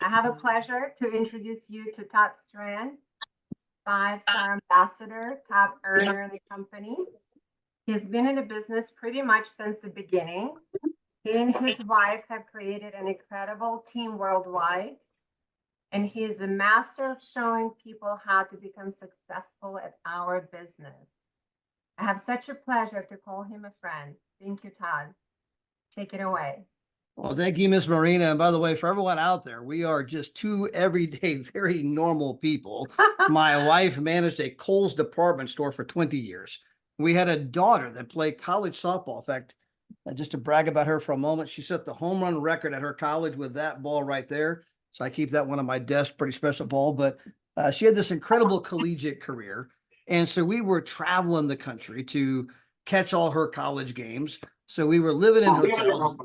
I have a pleasure to introduce you to Todd Strand, five-star ambassador, top earner in the company. He's been in the business pretty much since the beginning. He and his wife have created an incredible team worldwide, and he is a master of showing people how to become successful at our business. I have such a pleasure to call him a friend. Thank you, Todd. Take it away. Well, thank you, Miss Marina. And by the way, for everyone out there, we are just two everyday, very normal people. My wife managed a Kohl's department store for 20 years. We had a daughter that played college softball. In fact, just to brag about her for a moment, she set the home run record at her college with that ball right there. So I keep that one on my desk, pretty special ball. But she had this incredible collegiate career. And so we were traveling the country to catch all her college games. So we were living in hotels.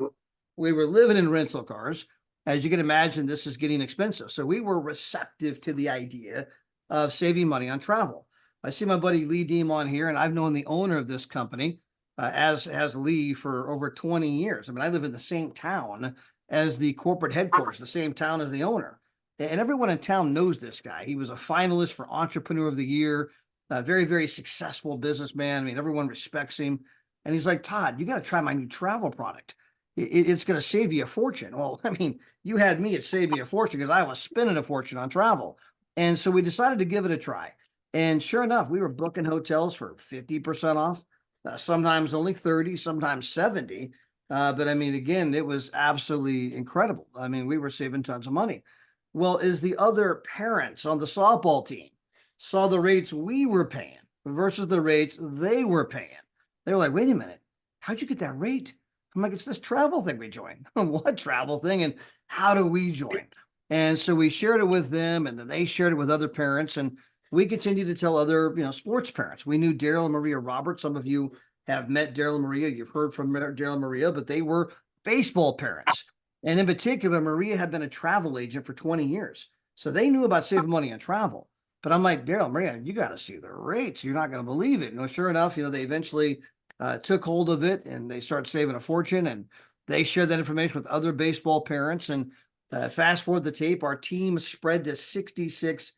We were living in rental cars. As you can imagine, this is getting expensive. So we were receptive to the idea of saving money on travel. I see my buddy Lee Deem on here, and I've known the owner of this company as Lee for over 20 years. I mean, I live in the same town as the corporate headquarters, the same town as the owner. And everyone in town knows this guy. He was a finalist for Entrepreneur of the Year, a very, very successful businessman. I mean, everyone respects him. And he's like, Todd, you got to try my new travel product. It's going to save you a fortune. Well, I mean, you had me, it saved me a fortune because I was spending a fortune on travel. And so we decided to give it a try. And sure enough, we were booking hotels for 50% off, sometimes only 30, sometimes 70. But I mean, again, it was absolutely incredible. I mean, we were saving tons of money. Well, as the other parents on the softball team saw the rates we were paying versus the rates they were paying, they were like, wait a minute, how'd you get that rate? I'm like, it's this travel thing we joined. What travel thing? And how do we join? And so we shared it with them, and then they shared it with other parents. And we continued to tell other, sports parents. We knew Daryl and Maria Roberts. Some of you have met Daryl and Maria. You've heard from Daryl and Maria, but they were baseball parents. And in particular, Maria had been a travel agent for 20 years. So they knew about saving money on travel. But I'm like, Daryl, Maria, you got to see the rates. You're not going to believe it. Sure enough, they eventually took hold of it, and they started saving a fortune, and they shared that information with other baseball parents. And fast forward the tape, our team spread to 66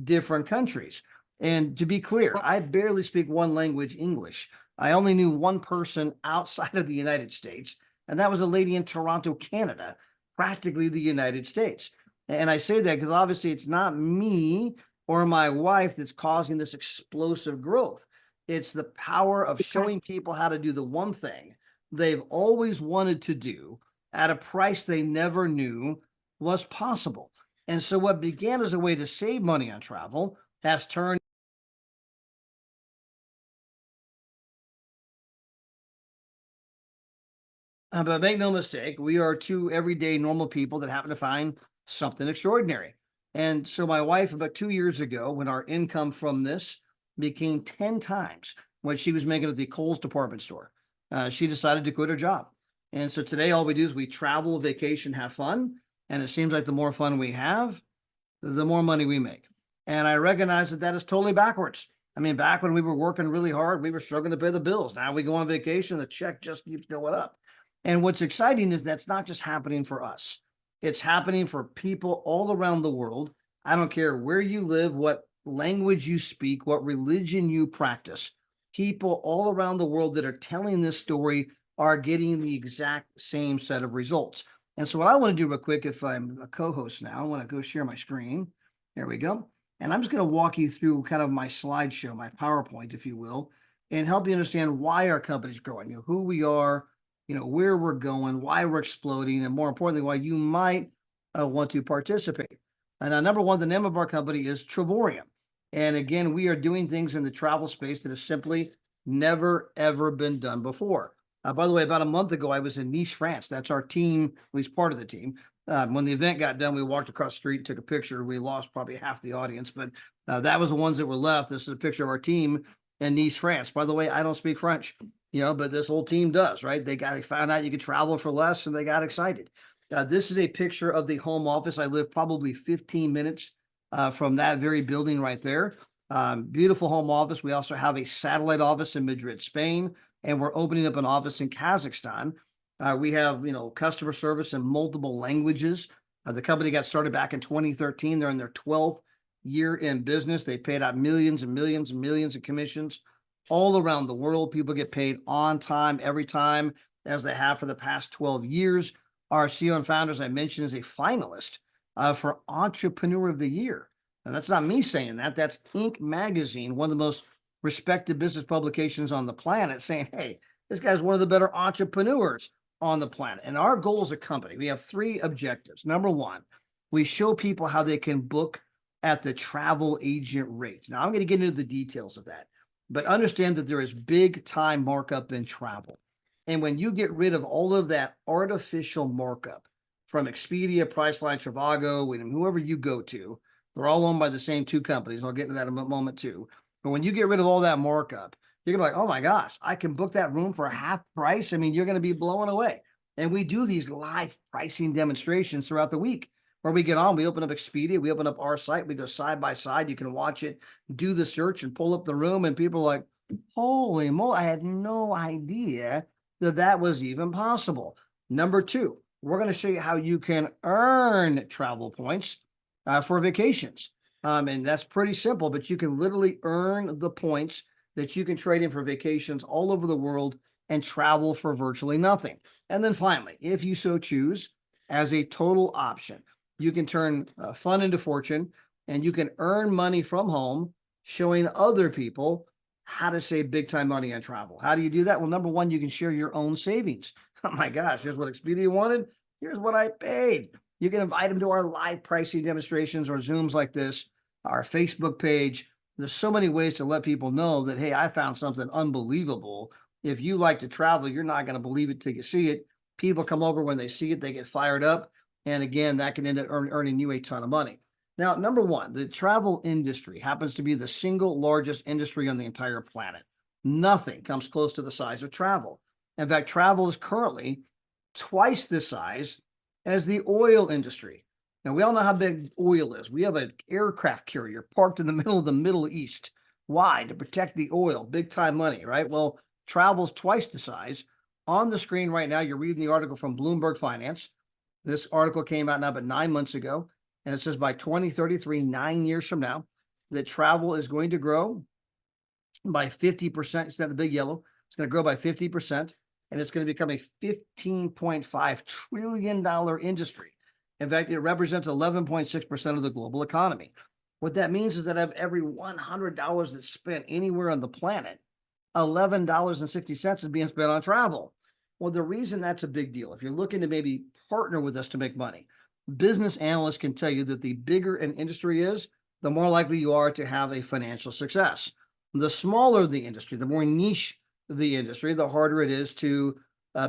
different countries. And to be clear, I barely speak one language, English. I only knew one person outside of the United States, and that was a lady in Toronto, Canada, practically the United States. And I say that because obviously it's not me or my wife that's causing this explosive growth. It's the power of showing people how to do the one thing they've always wanted to do at a price they never knew was possible. And so what began as a way to save money on travel has turned. But make no mistake, we are two everyday normal people that happen to find something extraordinary. And so my wife, about 2 years ago, when our income from this became 10 times what she was making at the Kohl's department store, she decided to quit her job. And so today, all we do is we travel, vacation, have fun. And it seems like the more fun we have, the more money we make. And I recognize that is totally backwards. I mean, back when we were working really hard, we were struggling to pay the bills. Now we go on vacation, the check just keeps going up. And what's exciting is that's not just happening for us. It's happening for people all around the world. I don't care where you live, what language you speak, what religion you practice. People all around the world that are telling this story are getting the exact same set of results. And so what I want to do real quick, if I'm a co-host now, I want to go share my screen. There we go. And I'm just going to walk you through kind of my slideshow, my PowerPoint, if you will, and help you understand why our company's growing, who we are, where we're going, why we're exploding, and more importantly, why you might want to participate. And number one, the name of our company is Travorium. And again, we are doing things in the travel space that have simply never, ever been done before. By the way, about a month ago, I was in Nice, France. That's our team, at least part of the team. When the event got done, we walked across the street, took a picture. We lost probably half the audience, but that was the ones that were left. This is a picture of our team in Nice, France. By the way, I don't speak French, but this whole team does, right? They found out you could travel for less, and they got excited. This is a picture of the home office. I live probably 15 minutes from that very building right there. Beautiful home office. We also have a satellite office in Madrid, Spain, and we're opening up an office in Kazakhstan. We have, customer service in multiple languages. The company got started back in 2013. They're in their 12th year in business. They paid out millions and millions and millions of commissions all around the world. People get paid on time, every time, as they have for the past 12 years. Our CEO and founder, as I mentioned, is a finalist for Entrepreneur of the Year. And that's not me saying that. That's Inc. magazine, one of the most respected business publications on the planet, saying, hey, this guy's one of the better entrepreneurs on the planet. And our goal as a company, we have three objectives. Number one, we show people how they can book at the travel agent rates. Now, I'm going to get into the details of that, but understand that there is big time markup in travel. And when you get rid of all of that artificial markup from Expedia, Priceline, Trivago, and whoever you go to, they're all owned by the same two companies. I'll get into that in a moment too. But when you get rid of all that markup, you're gonna be like, oh my gosh, I can book that room for half price. I mean, you're gonna be blown away. And we do these live pricing demonstrations throughout the week where we get on, we open up Expedia, we open up our site, we go side by side. You can watch it, do the search and pull up the room. And people are like, holy moly, I had no idea that that was even possible. Number two, we're going to show you how you can earn travel points for vacations. And that's pretty simple, but you can literally earn the points that you can trade in for vacations all over the world and travel for virtually nothing. And then finally, if you so choose, as a total option, you can turn fun into fortune, and you can earn money from home, showing other people how to save big time money on travel. How do you do that? Well, number one, you can share your own savings. Oh my gosh, here's what Expedia wanted. Here's what I paid. You can invite them to our live pricing demonstrations or Zooms like this, our Facebook page. There's so many ways to let people know that, hey, I found something unbelievable. If you like to travel, you're not going to believe it till you see it. People come over when they see it, they get fired up. And again, that can end up earning you a ton of money. Now, number one, the travel industry happens to be the single largest industry on the entire planet. Nothing comes close to the size of travel. In fact, travel is currently twice the size as the oil industry. Now, we all know how big oil is. We have an aircraft carrier parked in the middle of the Middle East. Why? To protect the oil, big time money, right? Well, travel's twice the size. On the screen right now, you're reading the article from Bloomberg Finance. This article came out now about 9 months ago. And it says by 2033, 9 years from now, that travel is going to grow by 50%. It's not the big yellow. It's going to grow by 50%. And it's going to become a $15.5 trillion industry. In fact, it represents 11.6% of the global economy. What that means is that of every $100 that's spent anywhere on the planet, $11.60 is being spent on travel. Well, the reason that's a big deal, if you're looking to maybe partner with us to make money, business analysts can tell you that the bigger an industry is, the more likely you are to have a financial success. The smaller the industry, the more niche the industry, the harder it is to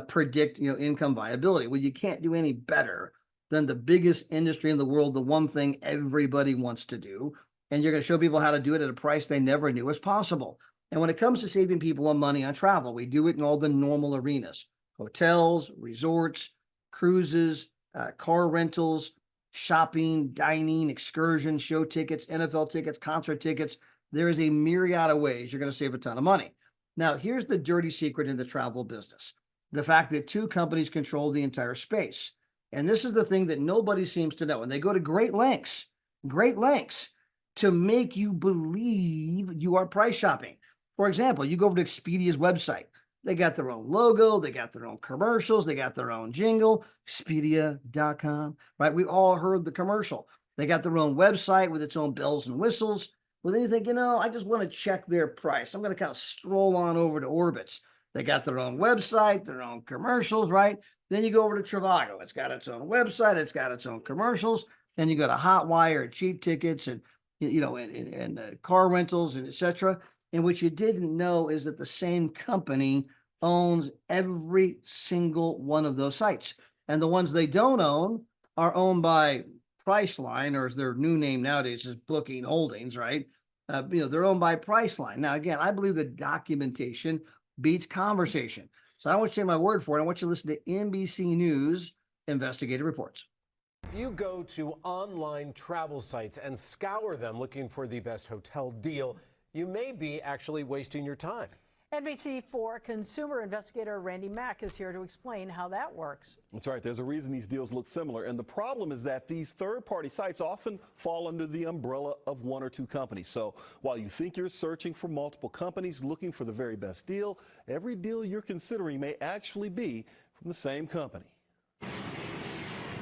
predict, income viability. Well, you can't do any better than the biggest industry in the world, the one thing everybody wants to do. And you're going to show people how to do it at a price they never knew was possible. And when it comes to saving people money on travel, we do it in all the normal arenas: hotels, resorts, cruises, car rentals, shopping, dining, excursions, show tickets, NFL tickets, concert tickets. There is a myriad of ways you're going to save a ton of money. Now, here's the dirty secret in the travel business: the fact that two companies control the entire space. And this is the thing that nobody seems to know. And they go to great lengths to make you believe you are price shopping. For example, you go over to Expedia's website. They got their own logo. They got their own commercials. They got their own jingle, Expedia.com, right? We all heard the commercial. They got their own website with its own bells and whistles. Well, then you think, I just want to check their price. I'm going to kind of stroll on over to Orbitz. They got their own website, their own commercials, right? Then you go over to Trivago. It's got its own website. It's got its own commercials. Then you go to Hotwire, cheap tickets, and car rentals, and etc. And what you didn't know is that the same company owns every single one of those sites. And the ones they don't own are owned by Priceline, or their new name nowadays is Booking Holdings, right? They're owned by Priceline. Now, again, I believe that documentation beats conversation. So I don't want you to take my word for it. I want you to listen to NBC News investigative reports. If you go to online travel sites and scour them looking for the best hotel deal, you may be actually wasting your time. NBC4 consumer investigator Randy Mack is here to explain how that works. That's right. There's a reason these deals look similar. And the problem is that these third-party sites often fall under the umbrella of one or two companies. So while you think you're searching for multiple companies looking for the very best deal, every deal you're considering may actually be from the same company.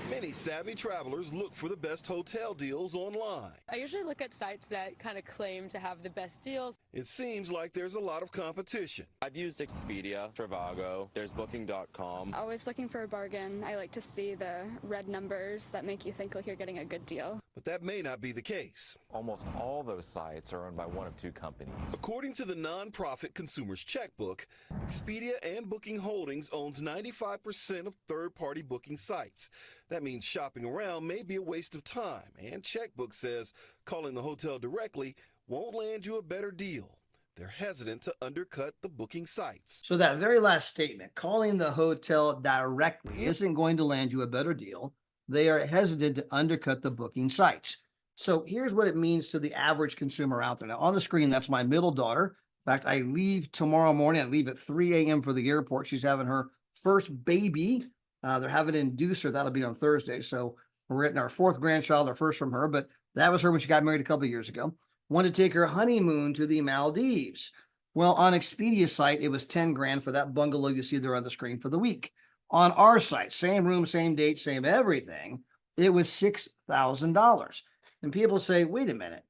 Many savvy travelers look for the best hotel deals online. I usually look at sites that kind of claim to have the best deals. It seems like there's a lot of competition. I've used Expedia, Trivago, there's Booking.com. Always looking for a bargain. I like to see the red numbers that make you think like you're getting a good deal. But that may not be the case. Almost all those sites are owned by one of two companies. According to the nonprofit Consumer's Checkbook, Expedia and Booking Holdings owns 95% of third-party booking sites. That means shopping around may be a waste of time, and Checkbook says calling the hotel directly won't land you a better deal. They're hesitant to undercut the booking sites. So that very last statement, calling the hotel directly, isn't going to land you a better deal. They are hesitant to undercut the booking sites. So here's what it means to the average consumer out there. Now on the screen, that's my middle daughter. In fact, I leave tomorrow morning. I leave at 3 a.m. for the airport. She's having her first baby. They're having an inducer. That'll be on Thursday. So we're getting our fourth grandchild, our first from her. But that was her when she got married a couple of years ago. Wanted to take her honeymoon to the Maldives. Well, on Expedia's site, it was 10 grand for that bungalow you see there on the screen for the week. On our site, same room, same date, same everything, it was $6,000. And people say, wait a minute,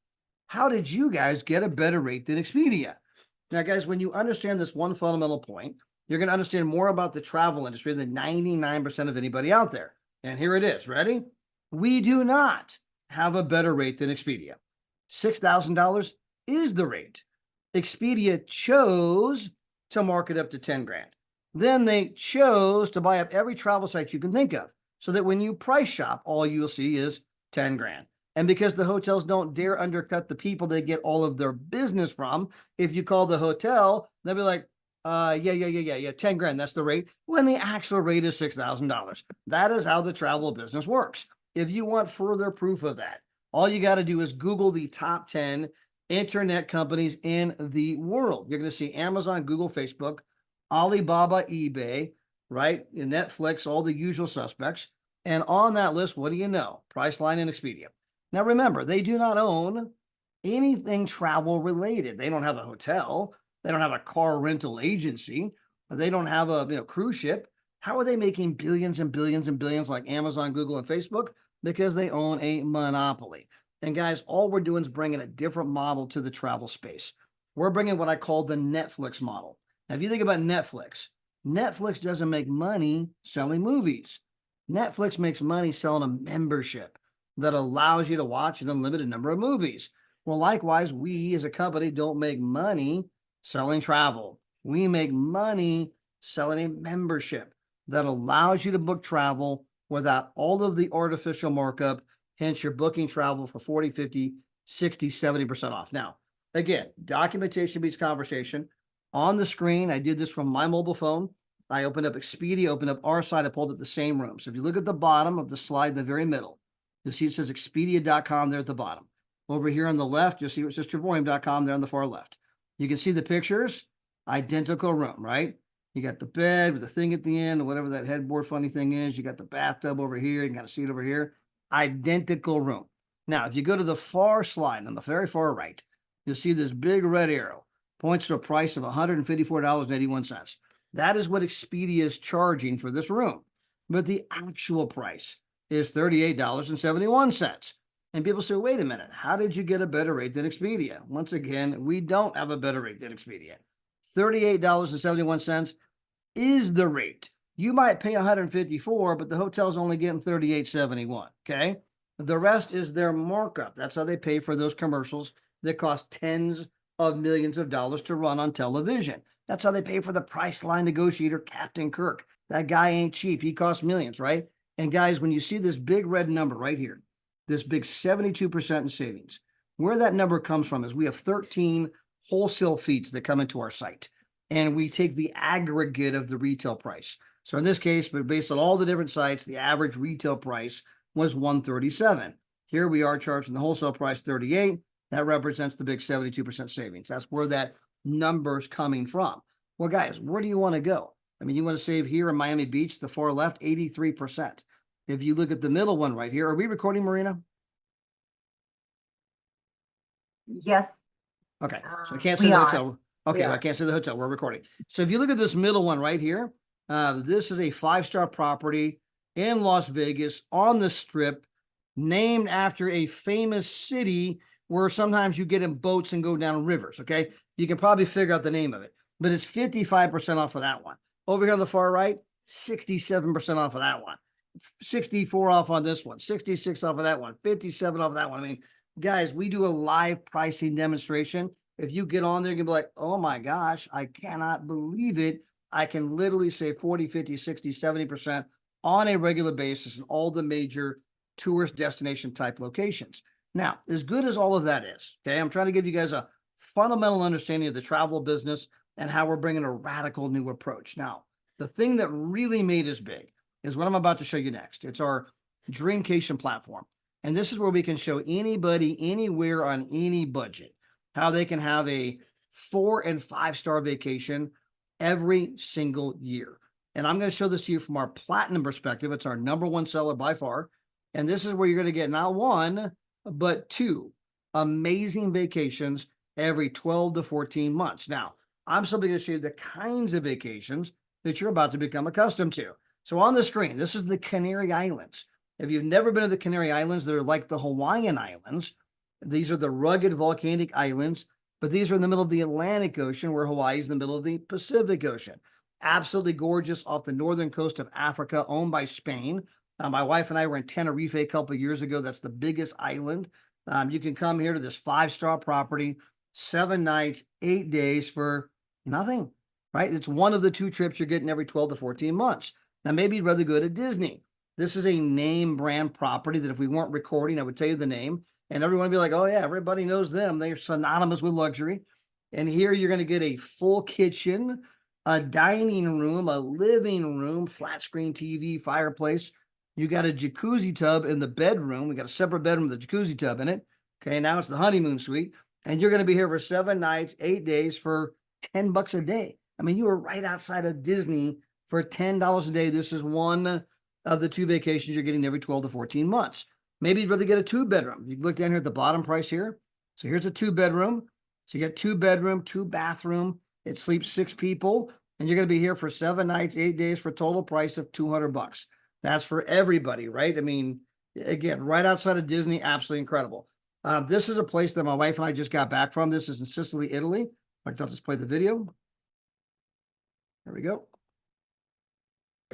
how did you guys get a better rate than Expedia? Now, guys, when you understand this one fundamental point, you're going to understand more about the travel industry than 99% of anybody out there. And here it is. Ready? We do not have a better rate than Expedia. $6,000 is the rate. Expedia chose to mark it up to 10 grand. Then they chose to buy up every travel site you can think of so that when you price shop, all you'll see is 10 grand. And because the hotels don't dare undercut the people they get all of their business from, if you call the hotel, they'll be like, yeah, 10 grand, that's the rate, when the actual rate is $6,000. That is how the travel business works. If you want further proof of that, all you got to do is Google the top 10 internet companies in the world. You're going to see Amazon, Google, Facebook, Alibaba, eBay, right? Netflix, all the usual suspects. And on that list, what do you know? Priceline and Expedia. Now, remember, they do not own anything travel related. They don't have a hotel. They don't have a car rental agency. They don't have a cruise ship. How are they making billions and billions and billions like Amazon, Google, and Facebook? Because they own a monopoly. And guys, all we're doing is bringing a different model to the travel space. We're bringing what I call the Netflix model. Now, if you think about Netflix, Netflix doesn't make money selling movies. Netflix makes money selling a membership that allows you to watch an unlimited number of movies. Well, likewise, we as a company don't make money selling travel. We make money selling a membership that allows you to book travel without all of the artificial markup. Hence, you're booking travel for 40, 50, 60, 70% off. Now, again, documentation beats conversation. On the screen, I did this from my mobile phone. I opened up Expedia, opened up our site, I pulled up the same room. So if you look at the bottom of the slide in the very middle, you'll see it says Expedia.com there at the bottom. Over here on the left, you'll see it says Trevorium.com there on the far left. You can see the pictures, identical room, right? You got the bed with the thing at the end, or whatever that headboard funny thing is. You got the bathtub over here. You got a seat over here. Identical room. Now, if you go to the far slide on the very far right, you'll see this big red arrow points to a price of $154.81. That is what Expedia is charging for this room. But the actual price is $38.71. And people say, wait a minute, how did you get a better rate than Expedia? Once again, we don't have a better rate than Expedia. $38.71 is the rate. You might pay $154, but the hotel's only getting $38.71, okay? The rest is their markup. That's how they pay for those commercials that cost tens of millions of dollars to run on television. That's how they pay for the Priceline negotiator, Captain Kirk. That guy ain't cheap. He costs millions, right? And guys, when you see this big red number right here, this big 72% in savings, where that number comes from is we have 13 wholesale feeds that come into our site, and we take the aggregate of the retail price. So in this case, but based on all the different sites, the average retail price was $137. Here we are charging the wholesale price $38. That represents the big 72% savings. That's where that number's coming from. Well, guys, where do you want to go? I mean, you want to save here in Miami Beach, the far left, 83%. If you look at the middle one right here, are we recording, Marina? Yes, Okay, so I can't say we the are. hotel. Okay, are. I can't say the hotel. We're recording. So if you look at this middle one right here, this is a 5-star property in Las Vegas on the Strip, named after a famous city where sometimes you get in boats and go down rivers. Okay, you can probably figure out the name of it, but it's 55% off of that one. Over here on the far right, 67% off of that one, 64 off on this one, 66 off of that one, 57 off of that one. I mean, guys, we do a live pricing demonstration. If you get on there, you can be like, oh my gosh, I cannot believe it. I can literally say 40, 50, 60, 70% on a regular basis in all the major tourist destination type locations. Now, as good as all of that is, okay, I'm trying to give you guys a fundamental understanding of the travel business and how we're bringing a radical new approach. Now, the thing that really made us big is what I'm about to show you next. It's our Dreamcation platform. And this is where we can show anybody anywhere on any budget how they can have a 4- and 5-star vacation every single year. And I'm going to show this to you from our platinum perspective. It's our #1 seller by far. And this is where you're going to get not 1, but 2 amazing vacations every 12 to 14 months. Now, I'm simply going to show you the kinds of vacations that you're about to become accustomed to. So on the screen, this is the Canary Islands. If you've never been to the Canary Islands, they're like the Hawaiian Islands. These are the rugged volcanic islands, but these are in the middle of the Atlantic Ocean, where Hawaii is in the middle of the Pacific Ocean. Absolutely gorgeous off the northern coast of Africa, owned by Spain. My wife and I were in Tenerife a couple of years ago. That's the biggest island. You can come here to this 5-star property, 7 nights, 8 days for nothing, right? It's one of the 2 trips you're getting every 12 to 14 months. Now, maybe you'd rather go to Disney. This is a name brand property that if we weren't recording, I would tell you the name. And everyone would be like, oh yeah, everybody knows them. They're synonymous with luxury. And here you're going to get a full kitchen, a dining room, a living room, flat screen TV, fireplace. You got a jacuzzi tub in the bedroom. We got a separate bedroom with a jacuzzi tub in it. Okay, now it's the honeymoon suite. And you're going to be here for 7 nights, 8 days for $10 a day. I mean, you are right outside of Disney for $10 a day. This is one of the 2 vacations you're getting every 12 to 14 months. Maybe you'd rather get a 2-bedroom. You look down here at the bottom price here. So here's a 2-bedroom. So you get 2-bedroom, 2-bathroom. It sleeps 6 people, and you're going to be here for 7 nights, 8 days for a total price of $200. That's for everybody, right? I mean, again, right outside of Disney, absolutely incredible. This is a place that my wife and I just got back from. This is in Sicily, Italy. I'll just play the video. There we go.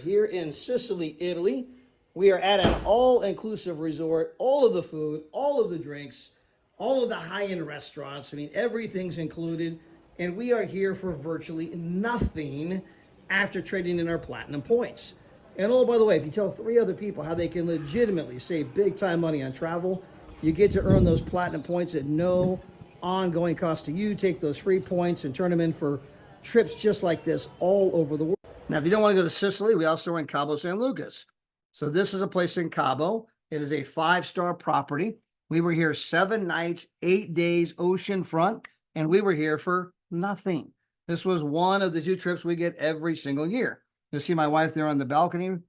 Here in Sicily, Italy, we are at an all-inclusive resort. All of the food, all of the drinks, all of the high-end restaurants. I mean, everything's included. And we are here for virtually nothing after trading in our platinum points. And oh, by the way, if you tell 3 other people how they can legitimately save big time money on travel, you get to earn those platinum points at no ongoing cost to you. Take those free points and turn them in for trips just like this all over the world. Now, if you don't want to go to Sicily, we also are in Cabo San Lucas. So this is a place in Cabo. It is a 5-star property. We were here 7 nights, 8 days, oceanfront, and we were here for nothing. This was one of the 2 trips we get every single year. You'll see my wife there on the balcony.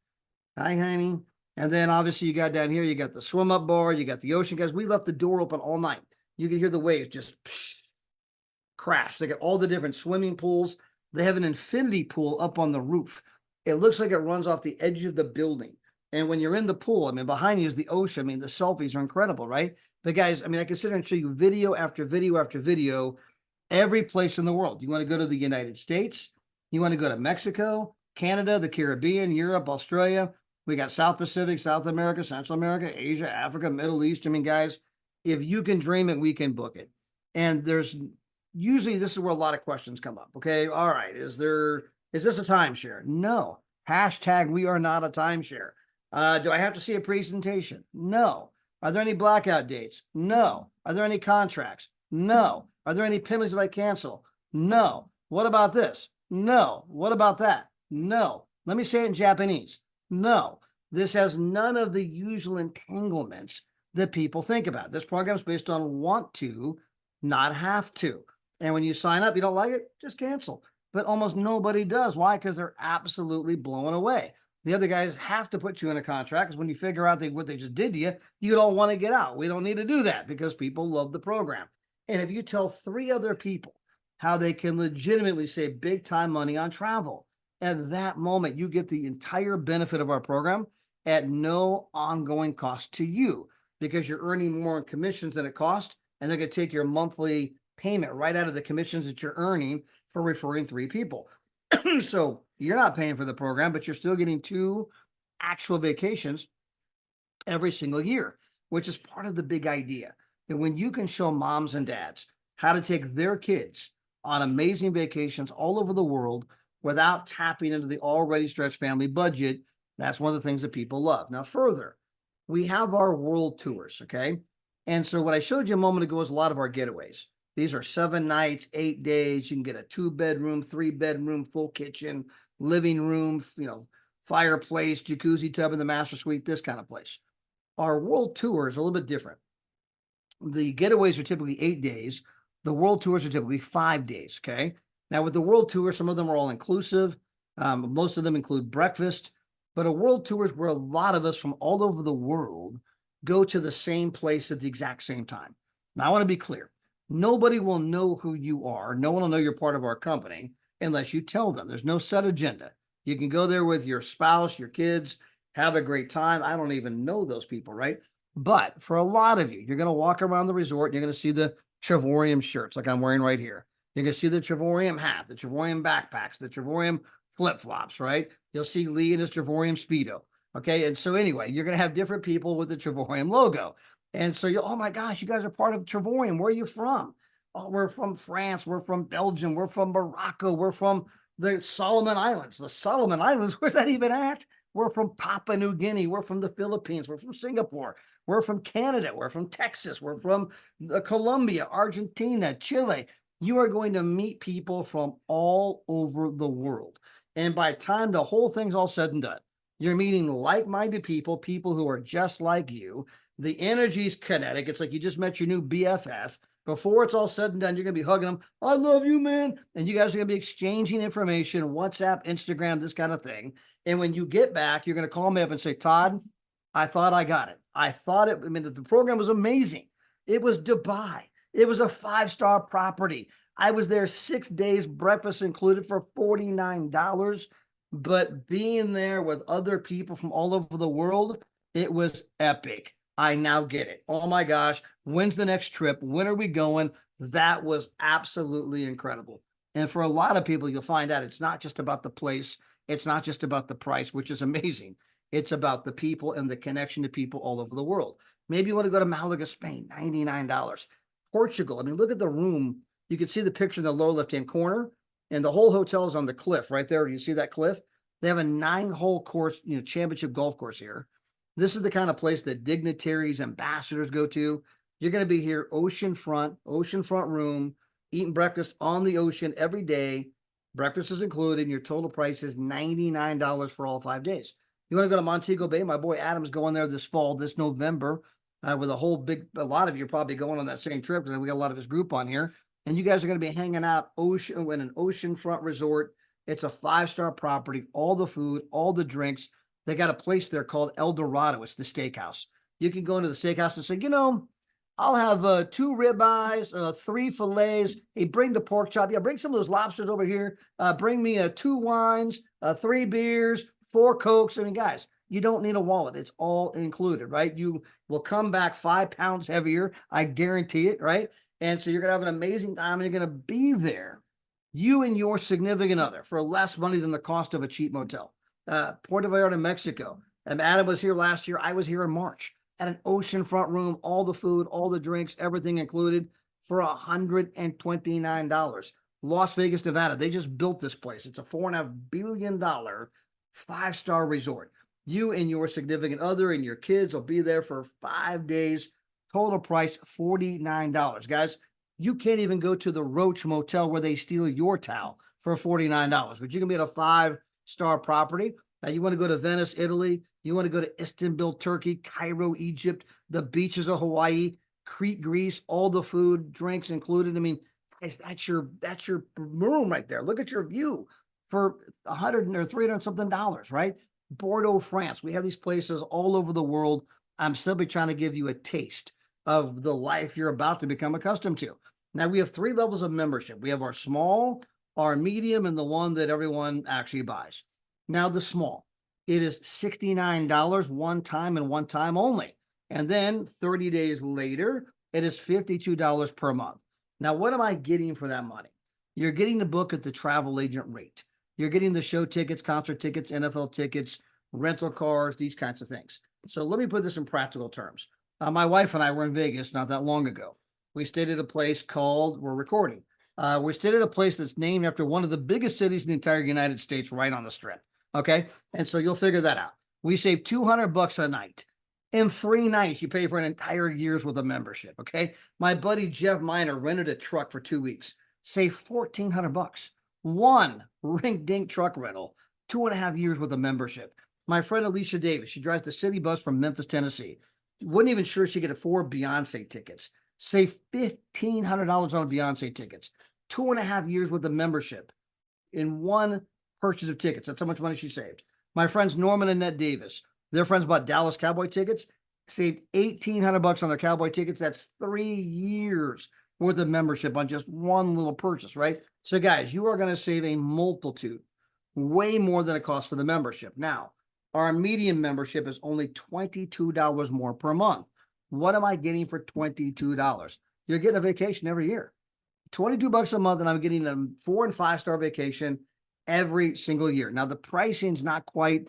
Hi, honey. And then obviously you got down here, you got the swim up bar, you got the ocean. Guys, we left the door open all night. You can hear the waves just crash. They got all the different swimming pools. They have an infinity pool up on the roof. It looks like it runs off the edge of the building. And when you're in the pool, I mean, behind you is the ocean. I mean, the selfies are incredible, right? But guys, I mean, I can sit here and show you video after video after video, every place in the world. You want to go to the United States? You want to go to Mexico, Canada, the Caribbean, Europe, Australia? We got South Pacific, South America, Central America, Asia, Africa, Middle East. I mean, guys, if you can dream it, we can book it. And there's usually, this is where a lot of questions come up. Okay, all right, is this a timeshare? No. Hashtag we are not a timeshare. Do I have to see a presentation? No. Are there any blackout dates? No. Are there any contracts? No. Are there any penalties if I cancel? No. What about this? No. What about that? No. Let me say it in Japanese. No. This has none of the usual entanglements that people think about. This program is based on want to, not have to. And when you sign up, you don't like it, just cancel. but almost nobody does. Why? Because they're absolutely blown away. The other guys have to put you in a contract because when you figure out what they just did to you, you don't want to get out. We don't need to do that because people love the program. And if you tell 3 other people how they can legitimately save big time money on travel, at that moment, you get the entire benefit of our program at no ongoing cost to you because you're earning more in commissions than it costs. And they're going to take your monthly payment right out of the commissions that you're earning for referring 3 people. So you're not paying for the program, but you're still getting 2 actual vacations every single year, which is part of the big idea that when you can show moms and dads how to take their kids on amazing vacations all over the world without tapping into the already stretched family budget, that's one of the things that people love. Now, further, we have our world tours, okay? And so what I showed you a moment ago is a lot of our getaways. These are 7 nights, 8 days. You can get a 2-bedroom, 3-bedroom, full kitchen, living room, fireplace, jacuzzi tub in the master suite, this kind of place. Our world tour is a little bit different. The getaways are typically 8 days. The world tours are typically 5 days, okay? Now, with the world tour, some of them are all inclusive. Most of them include breakfast. But a world tour is where a lot of us from all over the world go to the same place at the exact same time. Now, I want to be clear. Nobody will know who you are. No one will know you're part of our company unless you tell them. There's no set agenda. You can go there with your spouse, your kids, have a great time. I don't even know those people, right? But for a lot of you, you're going to walk around the resort and you're going to see the Trevorium shirts like I'm wearing right here. You're going to see the Trevorium hat, the Trevorium backpacks, the Trevorium flip-flops, right? You'll see Lee in his Trevorium Speedo. Okay. And so anyway, you're going to have different people with the Trevorium logo. And so oh my gosh, you guys are part of Trevorium. Where are you from? Oh, we're from France. We're from Belgium. We're from Morocco. We're from the Solomon Islands. The Solomon Islands, where's that even at? We're from Papua New Guinea. We're from the Philippines. We're from Singapore. We're from Canada. We're from Texas. We're from Colombia, Argentina, Chile. You are going to meet people from all over the world. And by the time the whole thing's all said and done, you're meeting like-minded people, people who are just like you. The energy's kinetic. It's like you just met your new BFF. Before it's all said and done, you're going to be hugging them. I love you, man. And you guys are going to be exchanging information, WhatsApp, Instagram, this kind of thing. And when you get back, you're going to call me up and say, Todd, I thought I got it. The program was amazing. It was Dubai. It was a 5-star property. I was there 6 days, breakfast included for $49. But being there with other people from all over the world, it was epic. I now get it. Oh my gosh, when's the next trip? When are we going? That was absolutely incredible. And for a lot of people, you'll find out it's not just about the place. It's not just about the price, which is amazing. It's about the people and the connection to people all over the world. Maybe you want to go to Malaga, Spain, $99. Portugal, look at the room. You can see the picture in the lower left-hand corner, and the whole hotel is on the cliff right there. You see that cliff? They have a 9-hole course, championship golf course here. This is the kind of place that dignitaries, ambassadors go to. You're going to be here, oceanfront room, eating breakfast on the ocean every day. Breakfast is included, and your total price is $99 for all 5 days. You want to go to Montego Bay? My boy Adam's going there this fall, this November, with a lot of you are probably going on that same trip because we got a lot of his group on here. And you guys are going to be hanging out in an oceanfront resort. It's a 5-star property, all the food, all the drinks. They got a place there called El Dorado. It's the steakhouse. You can go into the steakhouse and say, I'll have 2 ribeyes, 3 fillets. Hey, bring the pork chop. Yeah, bring some of those lobsters over here. Bring me 2 wines, 3 beers, 4 Cokes. Guys, you don't need a wallet. It's all included, right? You will come back 5 pounds heavier. I guarantee it, right? And so you're going to have an amazing time, and you're going to be there, you and your significant other, for less money than the cost of a cheap motel. Puerto Vallarta, Mexico. And Adam was here last year. I was here in March at an oceanfront room, all the food, all the drinks, everything included for $129. Las Vegas, Nevada. They just built this place. It's a $4.5 billion 5-star resort. You and your significant other and your kids will be there for 5 days. Total price $49. Guys, you can't even go to the Roach Motel where they steal your towel for $49, but you can be at a 5-star property. Now, you want to go to Venice, Italy. You want to go to Istanbul, Turkey, Cairo, Egypt, the beaches of Hawaii, Crete, Greece, all the food, drinks included. Guys, that's your room right there. Look at your view for 100 or 300 something dollars, right? Bordeaux, France. We have these places all over the world. I'm simply trying to give you a taste of the life you're about to become accustomed to. Now we have 3 levels of membership. We have our small, our medium, and the one that everyone actually buys. Now the small, it is $69 one time and one time only. And then 30 days later, it is $52 per month. Now, what am I getting for that money? You're getting the book at the travel agent rate. You're getting the show tickets, concert tickets, NFL tickets, rental cars, these kinds of things. So let me put this in practical terms. My wife and I were in Vegas not that long ago. We stayed at a place called, we're recording. We stayed at a place that's named after one of the biggest cities in the entire United States, right on the Strip. Okay. And so you'll figure that out. We saved $200 a night. In 3 nights, you pay for an entire year's worth of membership. Okay. My buddy Jeff Miner rented a truck for 2 weeks, saved $1,400. One rink-dink truck rental, 2.5 years worth of membership. My friend Alicia Davis, she drives the city bus from Memphis, Tennessee. Wasn't even sure she could afford Beyonce tickets. Saved $1,500 on Beyonce tickets. 2.5 years worth of membership in one purchase of tickets. That's how much money she saved. My friends Norman and Ned Davis, their friends bought Dallas Cowboy tickets, saved $1,800 on their Cowboy tickets. That's 3 years worth of membership on just one little purchase, right? So guys, you are going to save a multitude, way more than it costs for the membership. Now, our medium membership is only $22 more per month. What am I getting for $22? You're getting a vacation every year. $22 a month, and I'm getting a 4- and 5-star vacation every single year. Now, the pricing's not quite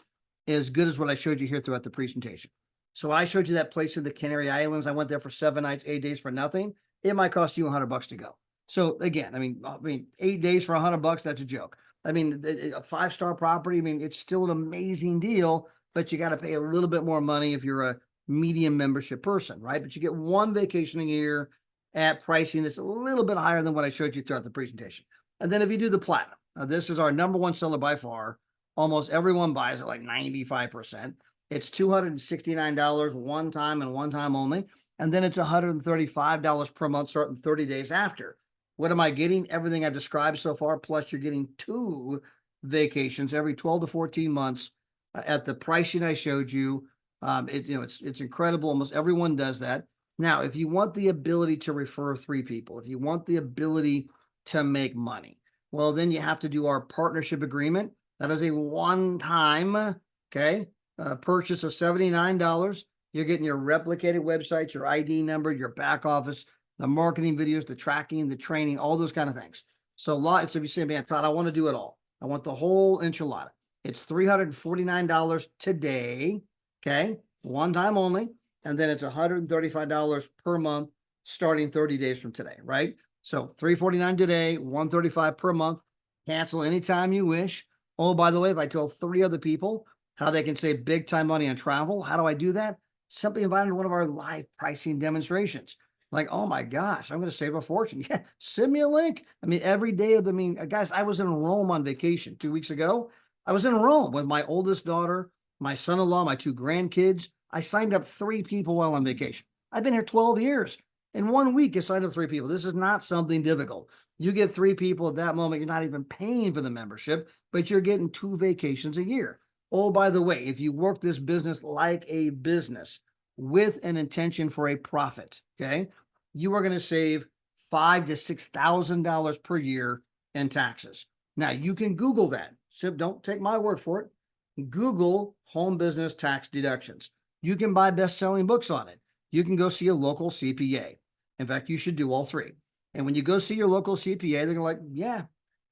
as good as what I showed you here throughout the presentation. So I showed you that place in the Canary Islands. I went there for 7 nights, 8 days for nothing. It might cost you $100 to go. So again, I mean, 8 days for $100, that's a joke. I mean, a 5-star property, I mean, it's still an amazing deal, but you got to pay a little bit more money if you're a medium membership person, right? But you get one vacation a year at pricing that's a little bit higher than what I showed you throughout the presentation. And then if you do the platinum, this is our #1 seller by far. Almost everyone buys it, like 95%. It's $269 one time and one time only. And then it's $135 per month starting 30 days after. What am I getting? Everything I've described so far, plus you're getting 2 vacations every 12 to 14 months at the pricing I showed you. It's incredible. Almost everyone does that. Now, if you want the ability to refer 3 people, if you want the ability to make money, well, then you have to do our partnership agreement. That is a one-time, purchase of $79. You're getting your replicated website, your ID number, your back office, the marketing videos, the tracking, the training, all those kind of things. So if you say, man, Todd, I want to do it all. I want the whole enchilada. It's $349 today, one time only. And then it's $135 per month starting 30 days from today, right? So $349 today, $135 per month. Cancel anytime you wish. Oh, by the way, if I tell 3 other people how they can save big time money on travel, how do I do that? Simply invite them to one of our live pricing demonstrations. Like, oh my gosh, I'm going to save a fortune. Yeah, send me a link. I mean, every day of guys, I was in Rome on vacation 2 weeks ago. I was in Rome with my oldest daughter, my son-in-law, my 2 grandkids. I signed up 3 people while on vacation. I've been here 12 years. In 1 week, I signed up 3 people. This is not something difficult. You get 3 people at that moment. You're not even paying for the membership, but you're getting 2 vacations a year. Oh, by the way, if you work this business like a business with an intention for a profit, you are going to save $5,000 to $6,000 per year in taxes. Now, you can Google that. So don't take my word for it. Google home business tax deductions. You can buy best-selling books on it. You can go see a local CPA. In fact, you should do all 3. And when you go see your local CPA, they're like, yeah,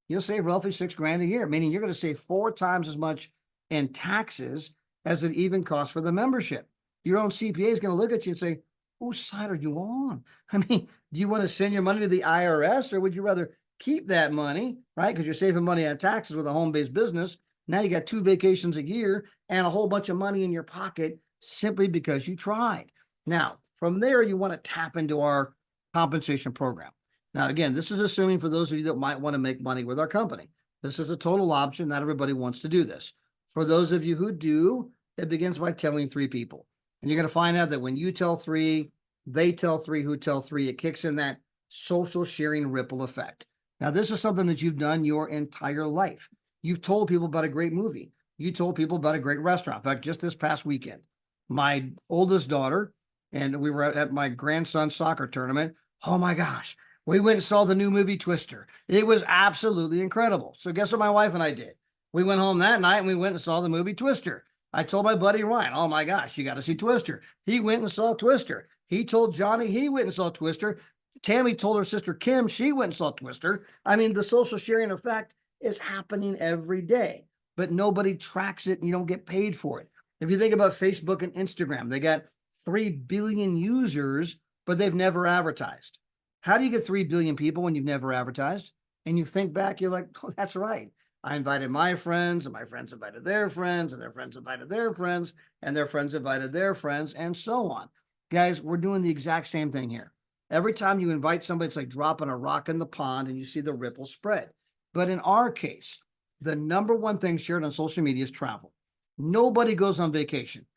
you'll save roughly $6,000 a year, meaning you're going to save 4 times as much in taxes as it even costs for the membership. Your own CPA is going to look at you and say, whose side are you on? I mean, do you want to send your money to the IRS, or would you rather keep that money, right? Because you're saving money on taxes with a home-based business. Now you got 2 vacations a year and a whole bunch of money in your pocket simply because you tried. Now, from there, you want to tap into our compensation program. Now, again, this is assuming for those of you that might want to make money with our company. This is a total option. Not everybody wants to do this. For those of you who do, it begins by telling 3 people. And you're going to find out that when you tell 3, they tell 3 who tell 3, it kicks in that social sharing ripple effect. Now, this is something that you've done your entire life. You've told people about a great movie. You told people about a great restaurant. In fact, just this past weekend, my oldest daughter, and we were at my grandson's soccer tournament. Oh my gosh, we went and saw the new movie Twister. It was absolutely incredible. So guess what my wife and I did? We went home that night and we went and saw the movie Twister. I told my buddy Ryan, oh my gosh, you got to see Twister. He went and saw Twister. He told Johnny he went and saw Twister. Tammy told her sister Kim she went and saw Twister. I mean, the social sharing effect is happening every day, but nobody tracks it and you don't get paid for it. If you think about Facebook and Instagram, they got 3 billion users, but they've never advertised. How do you get 3 billion people when you've never advertised? And you think back, you're like, oh, that's right. I invited my friends, and my friends invited their friends, and their friends invited their friends, and their friends invited their friends, and so on. Guys, we're doing the exact same thing here. Every time you invite somebody, it's like dropping a rock in the pond and you see the ripple spread. But in our case, the number one thing shared on social media is travel. Nobody goes on vacation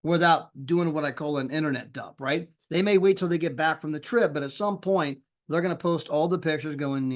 without doing what I call an internet dump, right? They may wait till they get back from the trip, but at some point, they're going to post all the pictures going,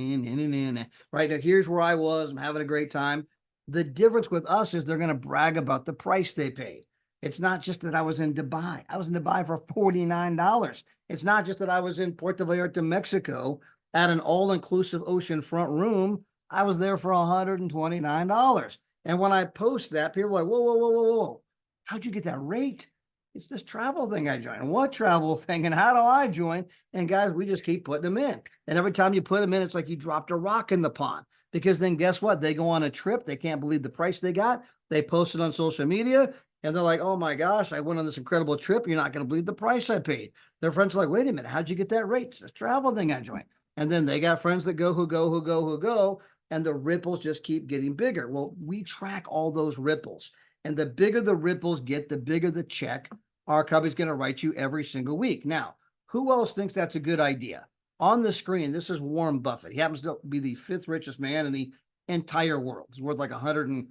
right now, here's where I was, I'm having a great time. The difference with us is they're going to brag about the price they paid. It's not just that I was in Dubai. I was in Dubai for $49. It's not just that I was in Puerto Vallarta, Mexico at an all-inclusive oceanfront room. I was there for $129. And when I post that, people are like, whoa, whoa, whoa, whoa, whoa. How'd you get that rate? It's this travel thing I joined. What travel thing? And how do I join? And guys, we just keep putting them in. And every time you put them in, it's like you dropped a rock in the pond. Because then guess what? They go on a trip. They can't believe the price they got. They post it on social media. And they're like, oh my gosh, I went on this incredible trip. You're not going to believe the price I paid. Their friends are like, wait a minute, how'd you get that rate? It's this travel thing I joined. And then they got friends that go, who go, who go, who go. And the ripples just keep getting bigger. Well, we track all those ripples. And the bigger the ripples get, the bigger the check our company's going to write you every single week. Now, who else thinks that's a good idea? On the screen, this is Warren Buffett. He happens to be the 5th richest man in the entire world. He's worth like $126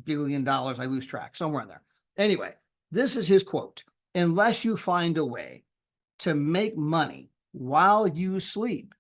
billion. I lose track, somewhere in there. Anyway, this is his quote. Unless you find a way to make money while you sleep,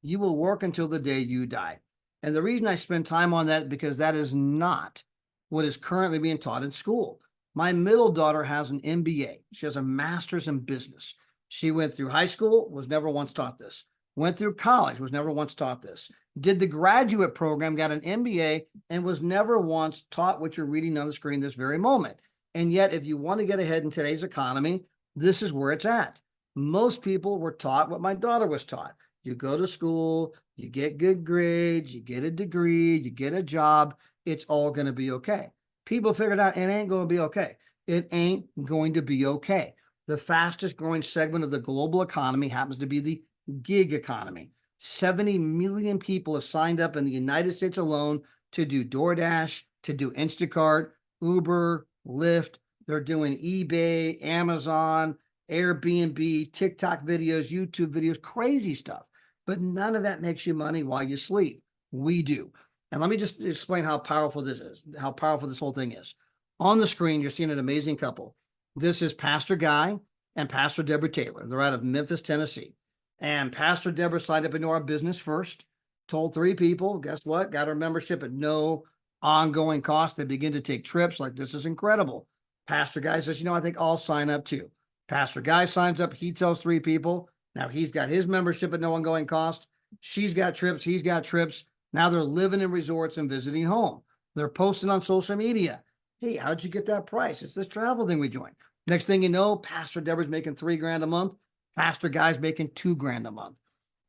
you will work until the day you die. And the reason I spend time on that, because that is not what is currently being taught in school. My middle daughter has an MBA. She has a master's in business. She went through high school, was never once taught this. Went through college, was never once taught this. Did the graduate program, got an MBA, and was never once taught what you're reading on the screen this very moment. And yet, if you want to get ahead in today's economy, this is where it's at. Most people were taught what my daughter was taught. You go to school, you get good grades, you get a degree, you get a job, it's all going to be okay. People figured out it ain't going to be okay. It ain't going to be okay. The fastest growing segment of the global economy happens to be the gig economy. 70 million people have signed up in the United States alone to do DoorDash, to do Instacart, Uber, Lyft. They're doing eBay, Amazon, Airbnb, TikTok videos, YouTube videos, crazy stuff. But none of that makes you money while you sleep. We do. And let me just explain how powerful this is, how powerful this whole thing is. On the screen, you're seeing an amazing couple. This is Pastor Guy and Pastor Deborah Taylor. They're out of Memphis, Tennessee. And Pastor Deborah signed up into our business first, told 3 people, guess what? Got our membership at no ongoing cost. They begin to take trips like this is incredible. Pastor Guy says, I think I'll sign up too. Pastor Guy signs up. He tells 3 people. Now he's got his membership at no ongoing cost. She's got trips. He's got trips. Now they're living in resorts and visiting home. They're posting on social media. Hey, how'd you get that price? It's this travel thing we joined. Next thing you know, Pastor Deborah's making $3 grand a month. Pastor Guy's making $2 grand a month.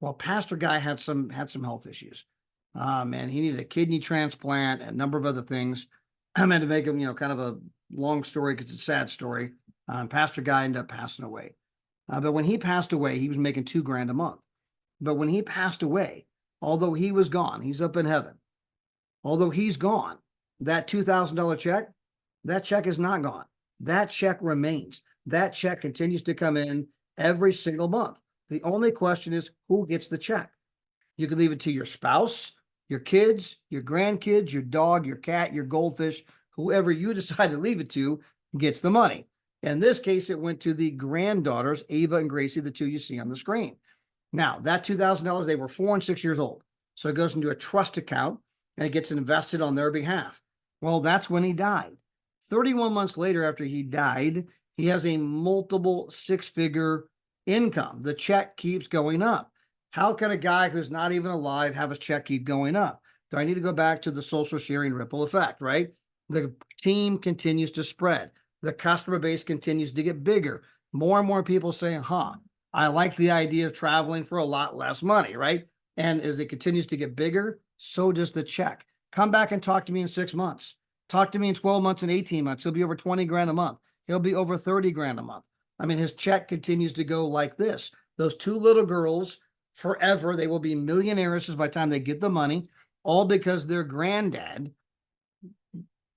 Well, Pastor Guy had some health issues. And he needed a kidney transplant and a number of other things. I meant to make him, kind of a long story because it's a sad story. Pastor Guy ended up passing away. But when he passed away, he was making $2 grand a month. But when he passed away, although he was gone, he's up in heaven. Although he's gone, that $2,000 check, that check is not gone. That check remains. That check continues to come in every single month. The only question is who gets the check. You can leave it to your spouse, your kids, your grandkids, your dog, your cat, your goldfish, whoever you decide to leave it to gets the money. In this case, it went to the granddaughters, Ava and Gracie, the 2 you see on the screen. Now, that $2,000, they were 4 and 6 years old. So it goes into a trust account and it gets invested on their behalf. Well, that's when he died. 31 months later, after he died, he has a multiple six-figure income. The check keeps going up. How can a guy who's not even alive have his check keep going up? Do I need to go back to the social sharing ripple effect, right? The team continues to spread. The customer base continues to get bigger. More and more people saying, I like the idea of traveling for a lot less money, right? And as it continues to get bigger, so does the check. Come back and talk to me in 6 months. Talk to me in 12 months and 18 months. He'll be over 20 grand a month. He'll be over 30 grand a month. I mean, his check continues to go like this. Those two little girls, forever, they will be millionaires by the time they get the money, all because their granddad,